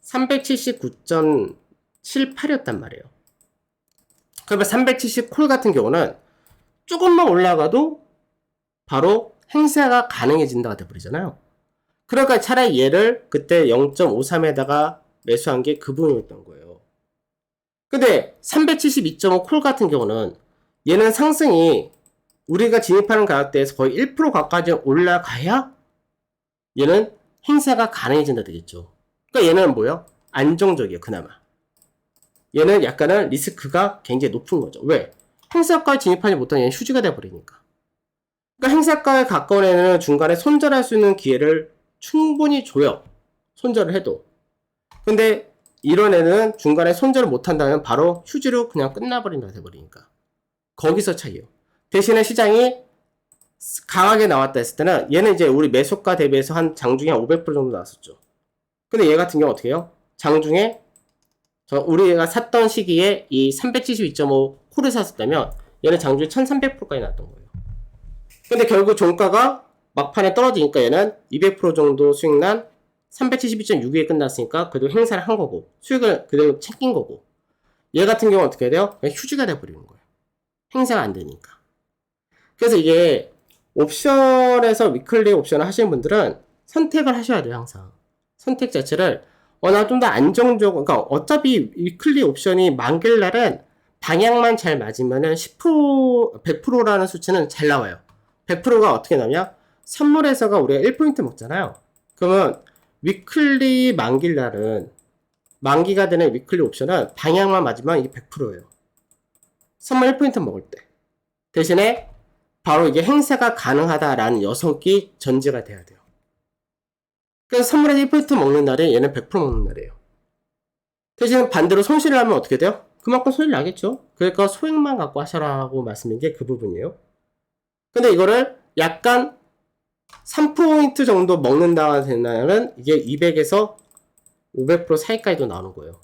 379.78이었단 말이에요. 그러면 370 콜 같은 경우는 조금만 올라가도 바로 행사가 가능해진다가 돼버리잖아요. 그러니까 차라리 얘를 그때 0.53에다가 매수한 게 그 부분이었던 거예요. 근데 372.5 콜 같은 경우는 얘는 상승이 우리가 진입하는 가격대에서 거의 1% 가까이 올라가야 얘는 행사가 가능해진다 되겠죠. 그러니까 얘는 뭐예요? 안정적이에요, 그나마. 얘는 약간은 리스크가 굉장히 높은 거죠. 왜? 행사가에 진입하지 못하면 얘는 휴지가 돼버리니까. 그러니까 행사가에 가까운 애는 중간에 손절할 수 있는 기회를 충분히 줘요. 손절을 해도. 근데 이런 애는 중간에 손절을 못한다면 바로 휴지로 그냥 끝나버린다 돼버리니까. 거기서 차이요. 대신에 시장이 강하게 나왔다 했을 때는 얘는 이제 우리 매수가 대비해서 한 장중에 한 500% 정도 나왔었죠. 근데 얘 같은 경우 어떻게 해요? 장중에 우리가 샀던 시기에 이 372.5 콜을 샀었다면 얘는 장중에 1300%까지 났던 거예요. 근데 결국 종가가 막판에 떨어지니까 얘는 200% 정도 수익 난 372.6에 끝났으니까 그래도 행사를 한 거고 수익을 그대로 챙긴 거고 얘 같은 경우는 어떻게 해야 돼요? 그냥 휴지가 돼버리는 거예요. 행사가 안 되니까. 그래서 이게 옵션에서 위클리 옵션을 하시는 분들은 선택을 하셔야 돼요. 항상 선택 자체를 나 좀 더 안정적으로, 그러니까 어차피 위클리 옵션이 만길 날은 방향만 잘 맞으면은 10%, 100%라는 수치는 잘 나와요. 100%가 어떻게 나오냐? 선물에서가 우리가 1포인트 먹잖아요. 그러면 위클리 만길 날은 만기가 되는 위클리 옵션은 방향만 맞으면 이게 100%예요. 선물 1포인트 먹을 때. 대신에 바로 이게 행사가 가능하다라는 녀석이 전제가 돼야 돼요. 그래서 선물에서 1포인트 먹는 날에 얘는 100% 먹는 날이에요. 대신 반대로 손실을 하면 어떻게 돼요? 그만큼 손실 나겠죠? 그러니까 소액만 갖고 하셔라고 말씀드린 게 그 부분이에요. 근데 이거를 약간 3포인트 정도 먹는다 되면은 이게 200에서 500% 사이까지도 나오는 거예요.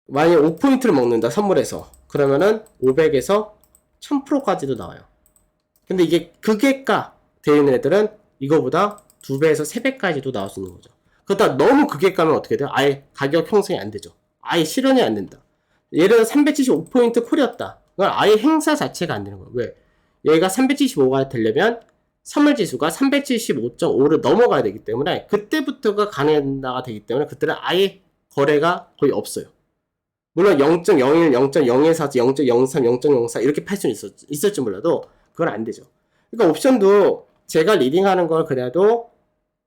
만약에 5포인트를 먹는다, 선물에서. 그러면은 500에서 1000%까지도 나와요. 근데 이게 극액가 되어 있는 애들은 이거보다 2배에서 3배까지도 나올 수 있는 거죠. 그렇다 너무 극액가면 어떻게 돼요? 아예 가격 형성이 안 되죠. 아예 실현이 안 된다. 예를 들어 375포인트 콜이었다. 그건 아예 행사 자체가 안 되는 거예요. 왜? 얘가 375가 되려면 선물지수가 375.5를 넘어가야 되기 때문에 그때부터가 가능하가 되기 때문에 그때는 아예 거래가 거의 없어요. 물론 0.01, 0.014, 0.03, 0.04 이렇게 팔 수는 있을지 몰라도 그건 안 되죠. 그러니까 옵션도 제가 리딩하는 걸 그래도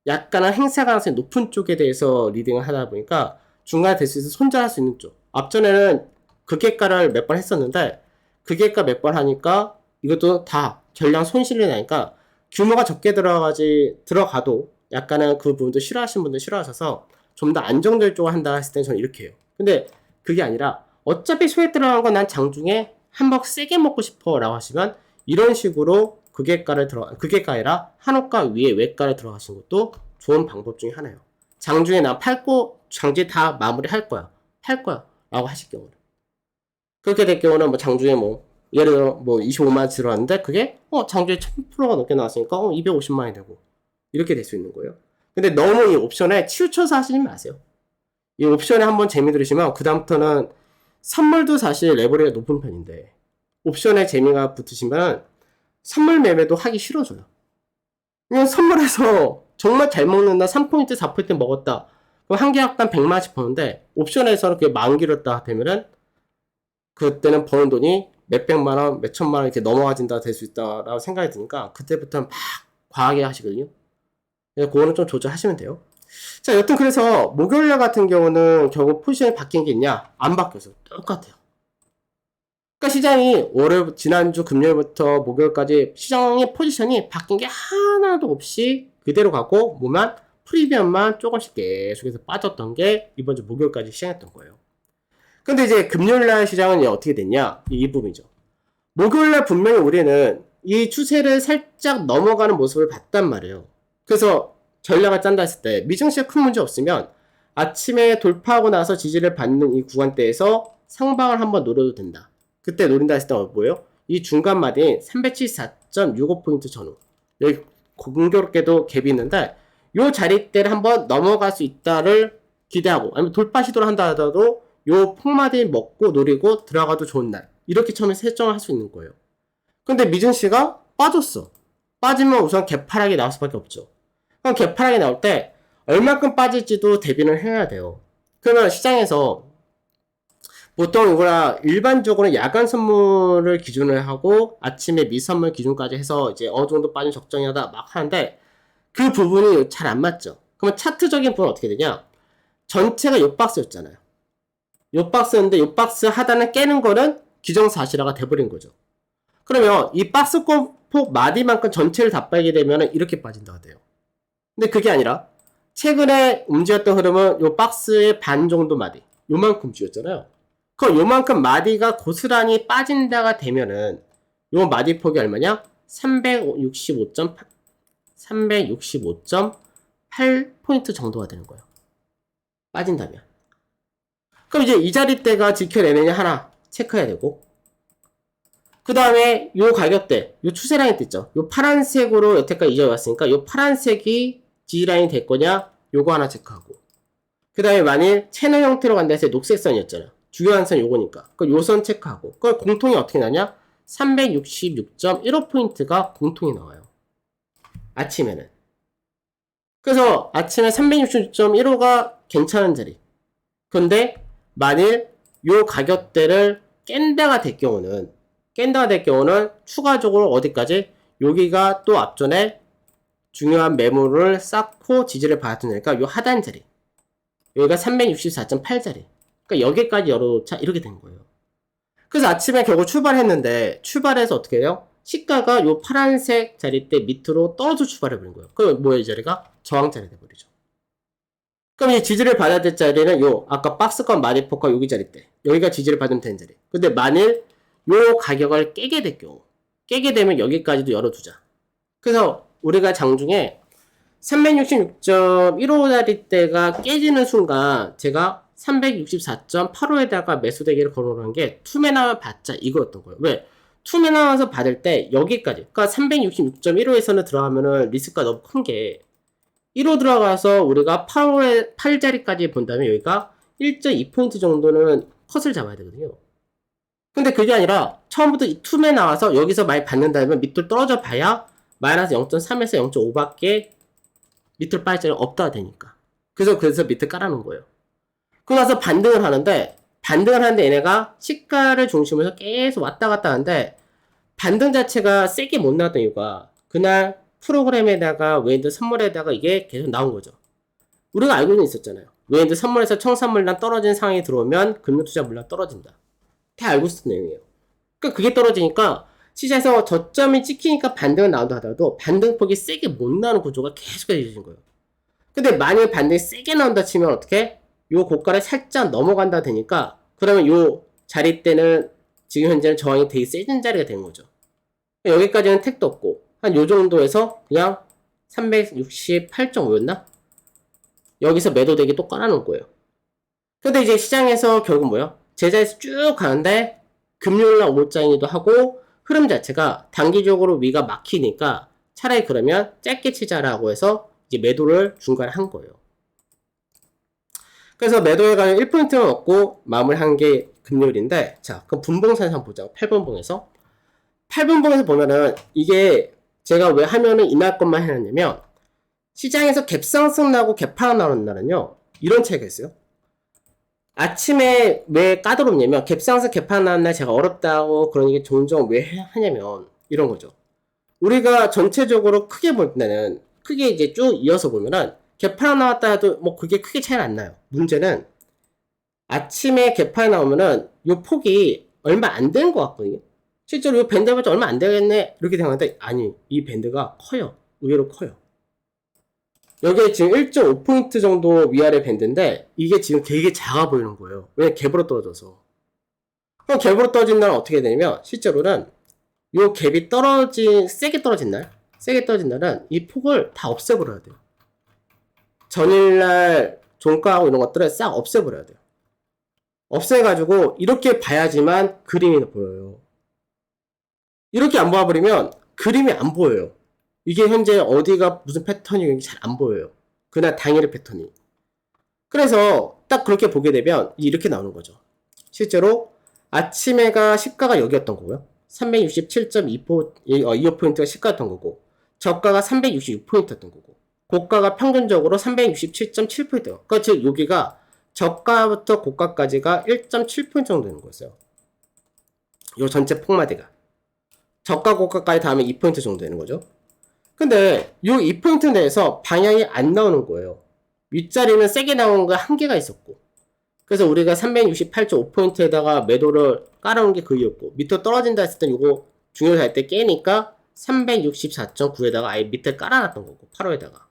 약간은 행사 가능성이 높은 쪽에 대해서 리딩을 하다 보니까 중간에 될 수 있어서 손절할 수 있는 쪽. 앞전에는 극액가를 몇 번 했었는데 극액가 몇 번 하니까 이것도 다 전량 손실이 나니까 규모가 적게 들어가도 약간은 그 부분도 싫어하시는 분들 싫어하셔서 좀 더 안정적인 쪽을 한다 했을 때는 저는 이렇게 해요. 근데 그게 아니라 어차피 소액 들어간 건 난 장중에 한번 세게 먹고 싶어 라고 하시면 이런 식으로 극액가 아니라 한옥가 위에 외가를 들어가신 것도 좋은 방법 중에 하나예요. 장중에 난 팔고 장중에 다 마무리 할 거야. 팔 거야. 라고 하실 경우는. 그렇게 될 경우는 뭐 장중에 예를 들어 25만원 들어왔는데 그게 장중에 1000%가 넘게 나왔으니까 250만원이 되고 이렇게 될 수 있는 거예요. 근데 너무 이 옵션에 치우쳐서 하시지 마세요. 이 옵션에 한번 재미 들으시면 그 다음부터는 선물도 사실 레버리가 높은 편인데 옵션에 재미가 붙으시면 선물 매매도 하기 싫어져요. 그냥 선물에서 정말 잘 먹는다 3포인트 4포인트 먹었다 그럼 한 계약당 100만원씩 버는데 옵션에서는 그게 만기였다 되면은 그때는 버는 돈이 몇백만원 몇천만원 이렇게 넘어가진다 될 수 있다라고 생각이 드니까 그때부터는 막 과하게 하시거든요. 그래서 그거는 좀 조절하시면 돼요. 자, 여튼 그래서 목요일날 같은 경우는 결국 포지션이 바뀐 게 있냐? 안 바뀌어서 똑같아요. 그러니까 시장이 지난주 금요일부터 목요일까지 시장의 포지션이 바뀐 게 하나도 없이 그대로 가고 뭐만 프리미엄만 조금씩 계속해서 빠졌던 게 이번 주 목요일까지 시작했던 거예요. 근데 이제 금요일날 시장은 어떻게 됐냐? 이 부분이죠. 목요일날 분명히 우리는 이 추세를 살짝 넘어가는 모습을 봤단 말이에요. 그래서 전략을 짠다 했을 때 미증시가 큰 문제 없으면 아침에 돌파하고 나서 지지를 받는 이 구간대에서 상방을 한번 노려도 된다. 그때 노린다 했을 때 뭐예요? 이 중간 마디인 374.65포인트 전후 여기 공교롭게도 갭이 있는데 요 자리대를 한번 넘어갈 수 있다를 기대하고 아니면 돌파 시도를 한다 하더라도 요 폭마디 먹고 노리고 들어가도 좋은 날 이렇게 처음에 설정을 할 수 있는 거예요. 근데 미증시가 빠졌어. 빠지면 우선 개파락이 나올 수밖에 없죠. 그럼 개파락이 나올 때 얼마큼 빠질지도 대비를 해야 돼요. 그러면 시장에서 보통 이거라 일반적으로 야간 선물을 기준을 하고 아침에 미선물 기준까지 해서 이제 어느 정도 빠진 적정이하다 막 하는데 그 부분이 잘 안 맞죠. 그러면 차트적인 부분은 어떻게 되냐? 전체가 요 박스였잖아요. 요 박스였는데 요 박스 하단을 깨는 거는 기정사실화가 돼버린 거죠. 그러면 이 박스 폭 마디만큼 전체를 다 빠지게 되면 이렇게 빠진다고 돼요. 근데 그게 아니라 최근에 움직였던 흐름은 요 박스의 반 정도 마디 요만큼 쥐었잖아요. 그럼 요만큼 마디가 고스란히 빠진다가 되면은 요 마디 폭이 얼마냐? 365.8포인트 정도가 되는 거예요. 빠진다면. 그럼 이제 이 자리대가 지켜내느냐 하나 체크해야 되고, 그 다음에 요 가격대, 요 추세라인 있죠. 요 파란색으로 여태까지 이어왔으니까 요 파란색이 지지라인이 될 거냐? 요거 하나 체크하고. 그 다음에 만일 채널 형태로 간다 해서 녹색선이었잖아요. 중요한 선 요거니까. 그 요 선 체크하고. 그 공통이 어떻게 나냐? 366.15포인트가 공통이 나와요. 아침에는. 그래서 아침에 366.15가 괜찮은 자리. 근데 만일 요 가격대를 깬다가 될 경우는 추가적으로 어디까지? 여기가 또 앞전에 중요한 매물을 쌓고 지지를 받았으니까 요 하단 자리. 여기가 364.8자리. 그러니까 여기까지 열어놓자 이렇게 된 거예요. 그래서 아침에 결국 출발했는데 출발해서 어떻게 해요? 시가가 요 파란색 자리대 밑으로 떨어져 출발해버린 거예요. 그럼 뭐예요? 이 자리가? 저항자리 돼버리죠. 그럼 이 지지를 받아야 될 자리는 요 아까 박스권 마디포카 여기 자리대. 여기가 지지를 받으면 되는 자리. 근데 만일 요 가격을 깨게 될 경우 깨게 되면 여기까지도 열어두자. 그래서 우리가 장중에 366.15자리대가 깨지는 순간 제가 364.85에다가 매수 대기를 걸어놓은 게 투매 나와 봤자 이거였던 거예요. 왜? 투매 나와서 받을 때 여기까지 그러니까 366.15에서는 들어가면은 리스크가 너무 큰 게 1호 들어가서 우리가 8자리까지 본다면 여기가 1.2포인트 정도는 컷을 잡아야 되거든요. 근데 그게 아니라 처음부터 이 투매 나와서 여기서 많이 받는다면 밑으로 떨어져 봐야 마이너스 0.3에서 0.5밖에 밑으로 빠질 자리가 없다 되니까. 그래서 밑에 깔아놓은 거예요. 그러고 나서 반등을 하는데 얘네가 시가를 중심으로 해서 계속 왔다 갔다 하는데 반등 자체가 세게 못 나왔던 이유가 그날 프로그램에다가 웨인드 선물에다가 이게 계속 나온 거죠. 우리가 알고는 있었잖아요. 웨인드 선물에서 청산물량 떨어진 상황이 들어오면 금융투자 물량 떨어진다. 다 알고 있었던 내용이에요. 그러니까 그게 떨어지니까 시장에서 저점이 찍히니까 반등은 나온다 하더라도 반등폭이 세게 못 나오는 구조가 계속 해져진 거예요. 근데 만일 반등이 세게 나온다 치면 어떻게? 요 고가를 살짝 넘어간다 되니까 그러면 요 자리 때는 지금 현재는 저항이 되게 세진 자리가 된 거죠. 여기까지는 택도 없고 한 요 정도에서 그냥 368.5였나? 여기서 매도되기 또 깔아놓은 거예요. 근데 이제 시장에서 결국 뭐예요? 제자리에서 쭉 가는데 금요일날 오물장이기도 하고 흐름 자체가 단기적으로 위가 막히니까 차라리 그러면 짧게 치자라고 해서 이제 매도를 중간에 한 거예요. 그래서 매도해가지고 1포인트만 얻고 마무리한 게 금요일인데, 자, 그럼 분봉선 한번 보자. 8분봉에서. 8분봉에서 보면은 이게 제가 왜 하면은 이날 것만 해놨냐면, 시장에서 갭상승 나고 갭하락 나오는 날은요, 이런 차이가 있어요. 아침에 왜 까다롭냐면, 갭상승 갭하락 나는 날 제가 어렵다고 그런 얘기 종종 왜 하냐면, 이런 거죠. 우리가 전체적으로 크게 볼 때는, 크게 이제 쭉 이어서 보면은, 갭하락 나왔다 해도 뭐 그게 크게 차이는 안 나요. 문제는 아침에 갭하락 나오면은 요 폭이 얼마 안 되는 것 같거든요. 실제로 요 밴드 해봤자 얼마 안 되겠네 이렇게 생각하는데 아니, 이 밴드가 커요. 의외로 커요. 여기에 지금 1.5포인트 정도 위아래 밴드인데 이게 지금 되게 작아 보이는 거예요. 왜냐면 갭으로 떨어져서. 그럼 갭으로 떨어진 날은 어떻게 되냐면 실제로는 요 갭이 세게 떨어진 날은 이 폭을 다 없애버려야 돼요. 전일날 종가하고 이런 것들을 싹 없애버려야 돼요. 없애가지고 이렇게 봐야지만 그림이 보여요. 이렇게 안 보아버리면 그림이 안 보여요. 이게 현재 어디가 무슨 패턴이 잘 안 보여요. 그날 당일의 패턴이. 그래서 딱 그렇게 보게 되면 이렇게 나오는 거죠. 실제로 아침에가 시가가 여기였던 거고요. 367.25포인트가 시가였던 거고 저가가 366포인트였던 거고 고가가 평균적으로 367.7포인트. 그러니까 즉 여기가 저가부터 고가까지가 1.7포인트 정도 되는 거였어요. 요 전체 폭마디가. 저가 고가까지 다음에 2포인트 정도 되는 거죠. 근데 요 2포인트 내에서 방향이 안 나오는 거예요. 윗자리는 세게 나온 거 한계가 있었고. 그래서 우리가 368.5포인트에다가 매도를 깔아놓은 게 그 이유였고, 밑으로 떨어진다 했을 때 요거 중요시 할 때 깨니까 364.9에다가 아예 밑에 깔아놨던 거고, 8호에다가.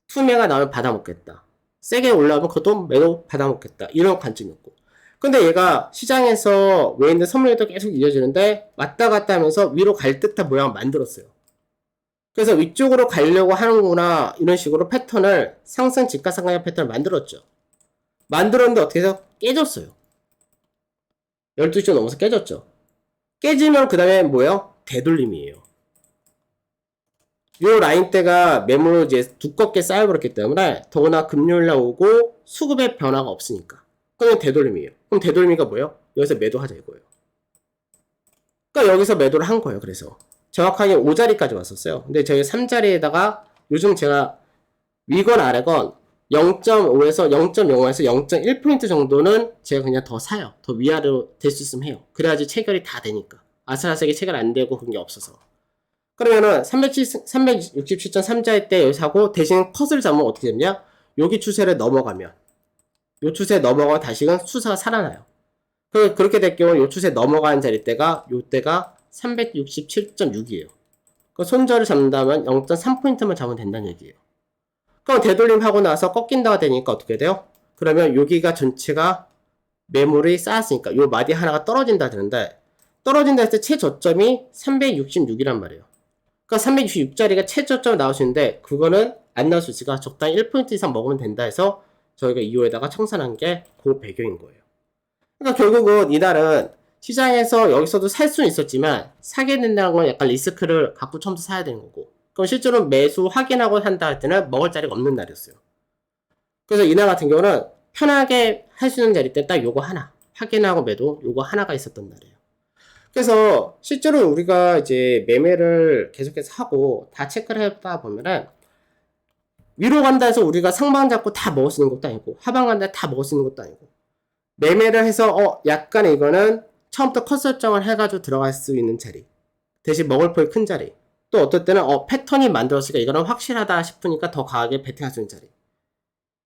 투매가 나오면 받아먹겠다. 세게 올라오면 그것도 매도 받아먹겠다. 이런 관점이었고. 근데 얘가 시장에서 왜 있는 선물도 계속 이어지는데 왔다 갔다 하면서 위로 갈 듯한 모양을 만들었어요. 그래서 위쪽으로 가려고 하는구나 이런 식으로 패턴을 상승 직가상승 패턴을 만들었죠. 만들었는데 어떻게 해서 깨졌어요. 12시 넘어서 깨졌죠. 깨지면 그 다음에 뭐예요? 되돌림이에요. 요 라인대가 매물을 이제 두껍게 쌓여버렸기 때문에 더구나 금요일날 오고 수급의 변화가 없으니까 그냥 되돌림이에요. 그럼 되돌림이가 뭐예요? 여기서 매도하자 이거예요. 그러니까 여기서 매도를 한 거예요. 그래서 정확하게 5자리까지 왔었어요. 근데 저희 3자리에다가 요즘 제가 위건 아래건 0.5에서 0.05에서 0.1포인트 정도는 제가 그냥 더 사요. 더 위아래로 될 수 있으면 해요. 그래야지 체결이 다 되니까. 아슬아슬하게 체결 안 되고 그런 게 없어서. 그러면은 367.3자일 때 여기 사고 대신 컷을 잡으면 어떻게 되냐? 여기 추세를 넘어가면 요 추세 넘어가면 다시금 수사가 살아나요. 그렇게 될 경우 요 추세 넘어가는 자리대가 요때가 367.6이에요. 그 손절을 잡는다면 0.3포인트만 잡으면 된다는 얘기예요. 그럼 되돌림 하고 나서 꺾인다가 되니까 어떻게 돼요? 그러면 여기가 전체가 매물이 쌓였으니까 요 마디 하나가 떨어진다 되는데 떨어진다 했을 때 최저점이 366이란 말이에요. 그러니까 366짜리가 최저점 나올 수 있는데 그거는 안 나올 수 있으니까 적당히 1포인트 이상 먹으면 된다 해서 저희가 2호에다가 청산한 게 그 배경인 거예요. 그러니까 결국은 이날은 시장에서 여기서도 살 수는 있었지만 사게 된다는 건 약간 리스크를 갖고 처음부터 사야 되는 거고 그럼 실제로 매수 확인하고 한다 할 때는 먹을 자리가 없는 날이었어요. 그래서 이날 같은 경우는 편하게 할 수 있는 자리 때 딱 요거 하나 확인하고 매도 요거 하나가 있었던 날이에요. 그래서 실제로 우리가 이제 매매를 계속해서 하고 다 체크를 해보다 보면은 위로 간다 해서 우리가 상방 잡고 다 먹을 수 있는 것도 아니고 하방 간다 다 먹을 수 있는 것도 아니고 매매를 해서 약간 이거는 처음부터 컷 설정을 해가지고 들어갈 수 있는 자리 대신 먹을 폭이 큰 자리 또 어떨 때는 패턴이 만들었으니까 이거는 확실하다 싶으니까 더 강하게 베팅할 수 있는 자리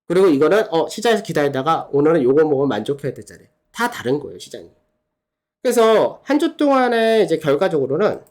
그리고 이거는 시장에서 기다리다가 오늘은 요거 먹으면 만족해야 될 자리 다 다른 거예요 시장이. 그래서 한 주 동안에 이제 결과적으로는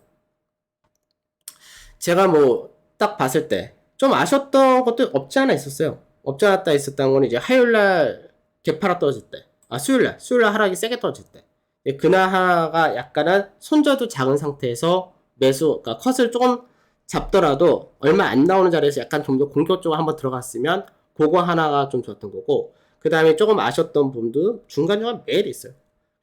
제가 뭐 딱 봤을 때 좀 아쉬웠던 것도 없지 않아 있었어요. 없지 않았다 있었던 거는 이제 화요일날 개파라 떨어질 때 수요일날 하락이 세게 떨어질 때 그날 하나가 약간은 손절도 작은 상태에서 매수 그러니까 컷을 조금 잡더라도 얼마 안 나오는 자리에서 약간 좀 더 공격적으로 한번 들어갔으면 그거 하나가 좀 좋았던 거고 그 다음에 조금 아쉬웠던 부분도 중간중간 매일 있어요.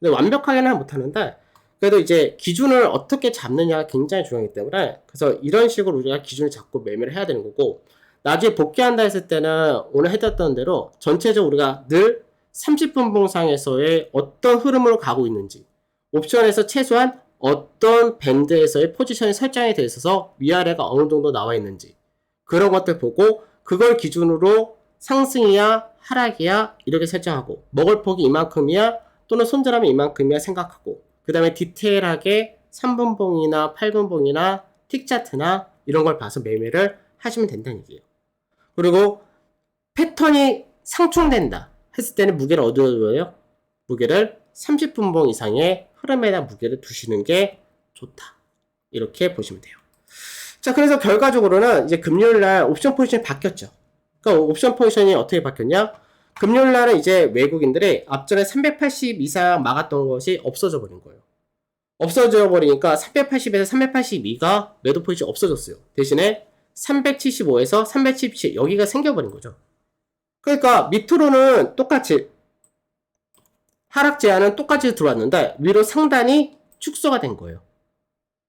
근데 완벽하게는 못하는데 그래도 이제 기준을 어떻게 잡느냐가 굉장히 중요하기 때문에 그래서 이런 식으로 우리가 기준을 잡고 매매를 해야 되는 거고 나중에 복귀한다 했을 때는 오늘 해드렸던 대로 전체적으로 우리가 늘 30분 봉상에서의 어떤 흐름으로 가고 있는지 옵션에서 최소한 어떤 밴드에서의 포지션이 설정이 되어 있어서 위아래가 어느 정도 나와 있는지 그런 것들 보고 그걸 기준으로 상승이야 하락이야 이렇게 설정하고 먹을 폭이 이만큼이야 또는 손절하면 이만큼이야 생각하고 그 다음에 디테일하게 3분봉이나 8분봉이나 틱차트나 이런 걸 봐서 매매를 하시면 된다는 얘기예요. 그리고 패턴이 상충된다 했을 때는 무게를 어디로 둬요? 무게를 30분봉 이상의 흐름에다 무게를 두시는 게 좋다. 이렇게 보시면 돼요. 자, 그래서 결과적으로는 이제 금요일날 옵션 포지션이 바뀌었죠. 그러니까 옵션 포지션이 어떻게 바뀌었냐? 금요일날은 이제 외국인들이 앞전에 380 이상 막았던 것이 없어져 버린 거예요. 없어져 버리니까 380에서 382가 매도 포지션이 없어졌어요. 대신에 375에서 377 여기가 생겨버린 거죠. 그러니까 밑으로는 똑같이 하락 제한은 똑같이 들어왔는데 위로 상단이 축소가 된 거예요.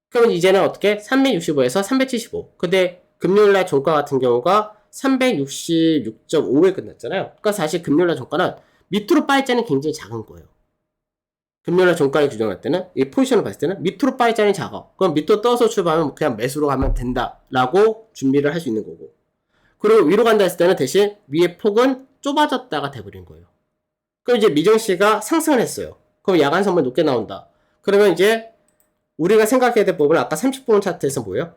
그러면 이제는 어떻게 365에서 375 근데 금요일날 종가 같은 경우가 366.5에 끝났잖아요. 그러니까 사실 금요일날 종가는 밑으로 빠질 굉장히 작은 거예요. 금요일날 종가를 규정할 때는 이 포지션을 봤을 때는 밑으로 빠질 작아. 그럼 밑으로 떠서 출발하면 그냥 매수로 가면 된다라고 준비를 할 수 있는 거고 그리고 위로 간다 했을 때는 대신 위의 폭은 좁아졌다가 돼버린 거예요. 그럼 이제 미정씨가 상승을 했어요. 그럼 야간 선물 높게 나온다. 그러면 이제 우리가 생각해야 될 부분은 아까 30분 차트에서 뭐예요?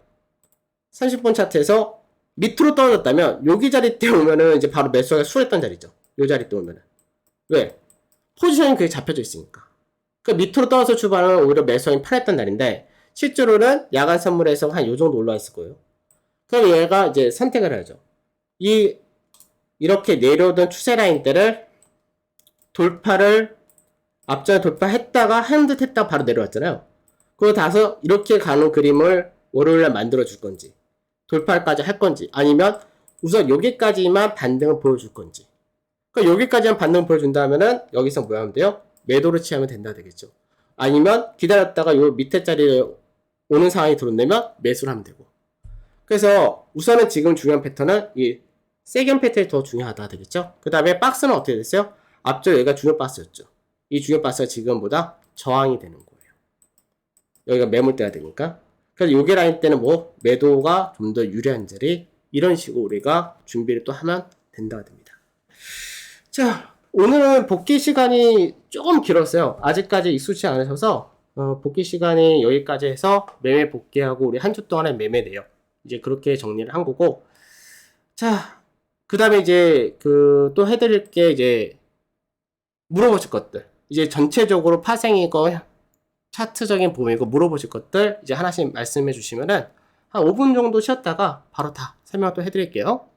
30분 차트에서 밑으로 떨어졌다면 여기 자리 때 오면은 이제 바로 매수가 수했던 자리죠. 요 자리 때 오면은. 왜? 포지션이 그게 잡혀져 있으니까. 그 밑으로 떨어져 출발하면 오히려 매수형이 편했던 날인데 실제로는 야간 선물에서 한 요 정도 올라와 있을 거예요. 그럼 얘가 이제 선택을 해야죠. 이렇게 내려오던 추세 라인대를 돌파를 앞전에 돌파했다가 한 듯 했다가 바로 내려왔잖아요. 그거 다서 이렇게 가는 그림을 월요일날 만들어 줄 건지 돌파까지 할 건지 아니면 우선 여기까지만 반등을 보여줄 건지. 그러니까 여기까지만 반등을 보여준다면은 여기서 뭐 하면 돼요? 매도를 취하면 된다 되겠죠. 아니면 기다렸다가 요 밑에 자리에 오는 상황이 들어오면 매수를 하면 되고. 그래서 우선은 지금 중요한 패턴은 이 세견 패턴이 더 중요하다 되겠죠. 그 다음에 박스는 어떻게 됐어요? 앞쪽 얘가 중요 박스였죠. 이 중요 박스가 지금보다 저항이 되는 거예요. 여기가 매물대가 되니까. 그래서 요게 라인 때는 뭐 매도가 좀 더 유리한 자리 이런 식으로 우리가 준비를 또 하면 된다고 됩니다. 자, 오늘은 복귀 시간이 조금 길었어요. 아직까지 익숙치 않으셔서 복귀 시간이 여기까지 해서 매매 복귀하고 우리 한 주 동안의 매매 내역 이제 그렇게 정리를 한 거고. 자, 그 다음에 이제 또 해드릴 게 이제 물어보실 것들 이제 전체적으로 파생이고 차트적인 부분이고 물어보실 것들 이제 하나씩 말씀해 주시면은 한 5분 정도 쉬었다가 바로 다 설명 또 해드릴게요.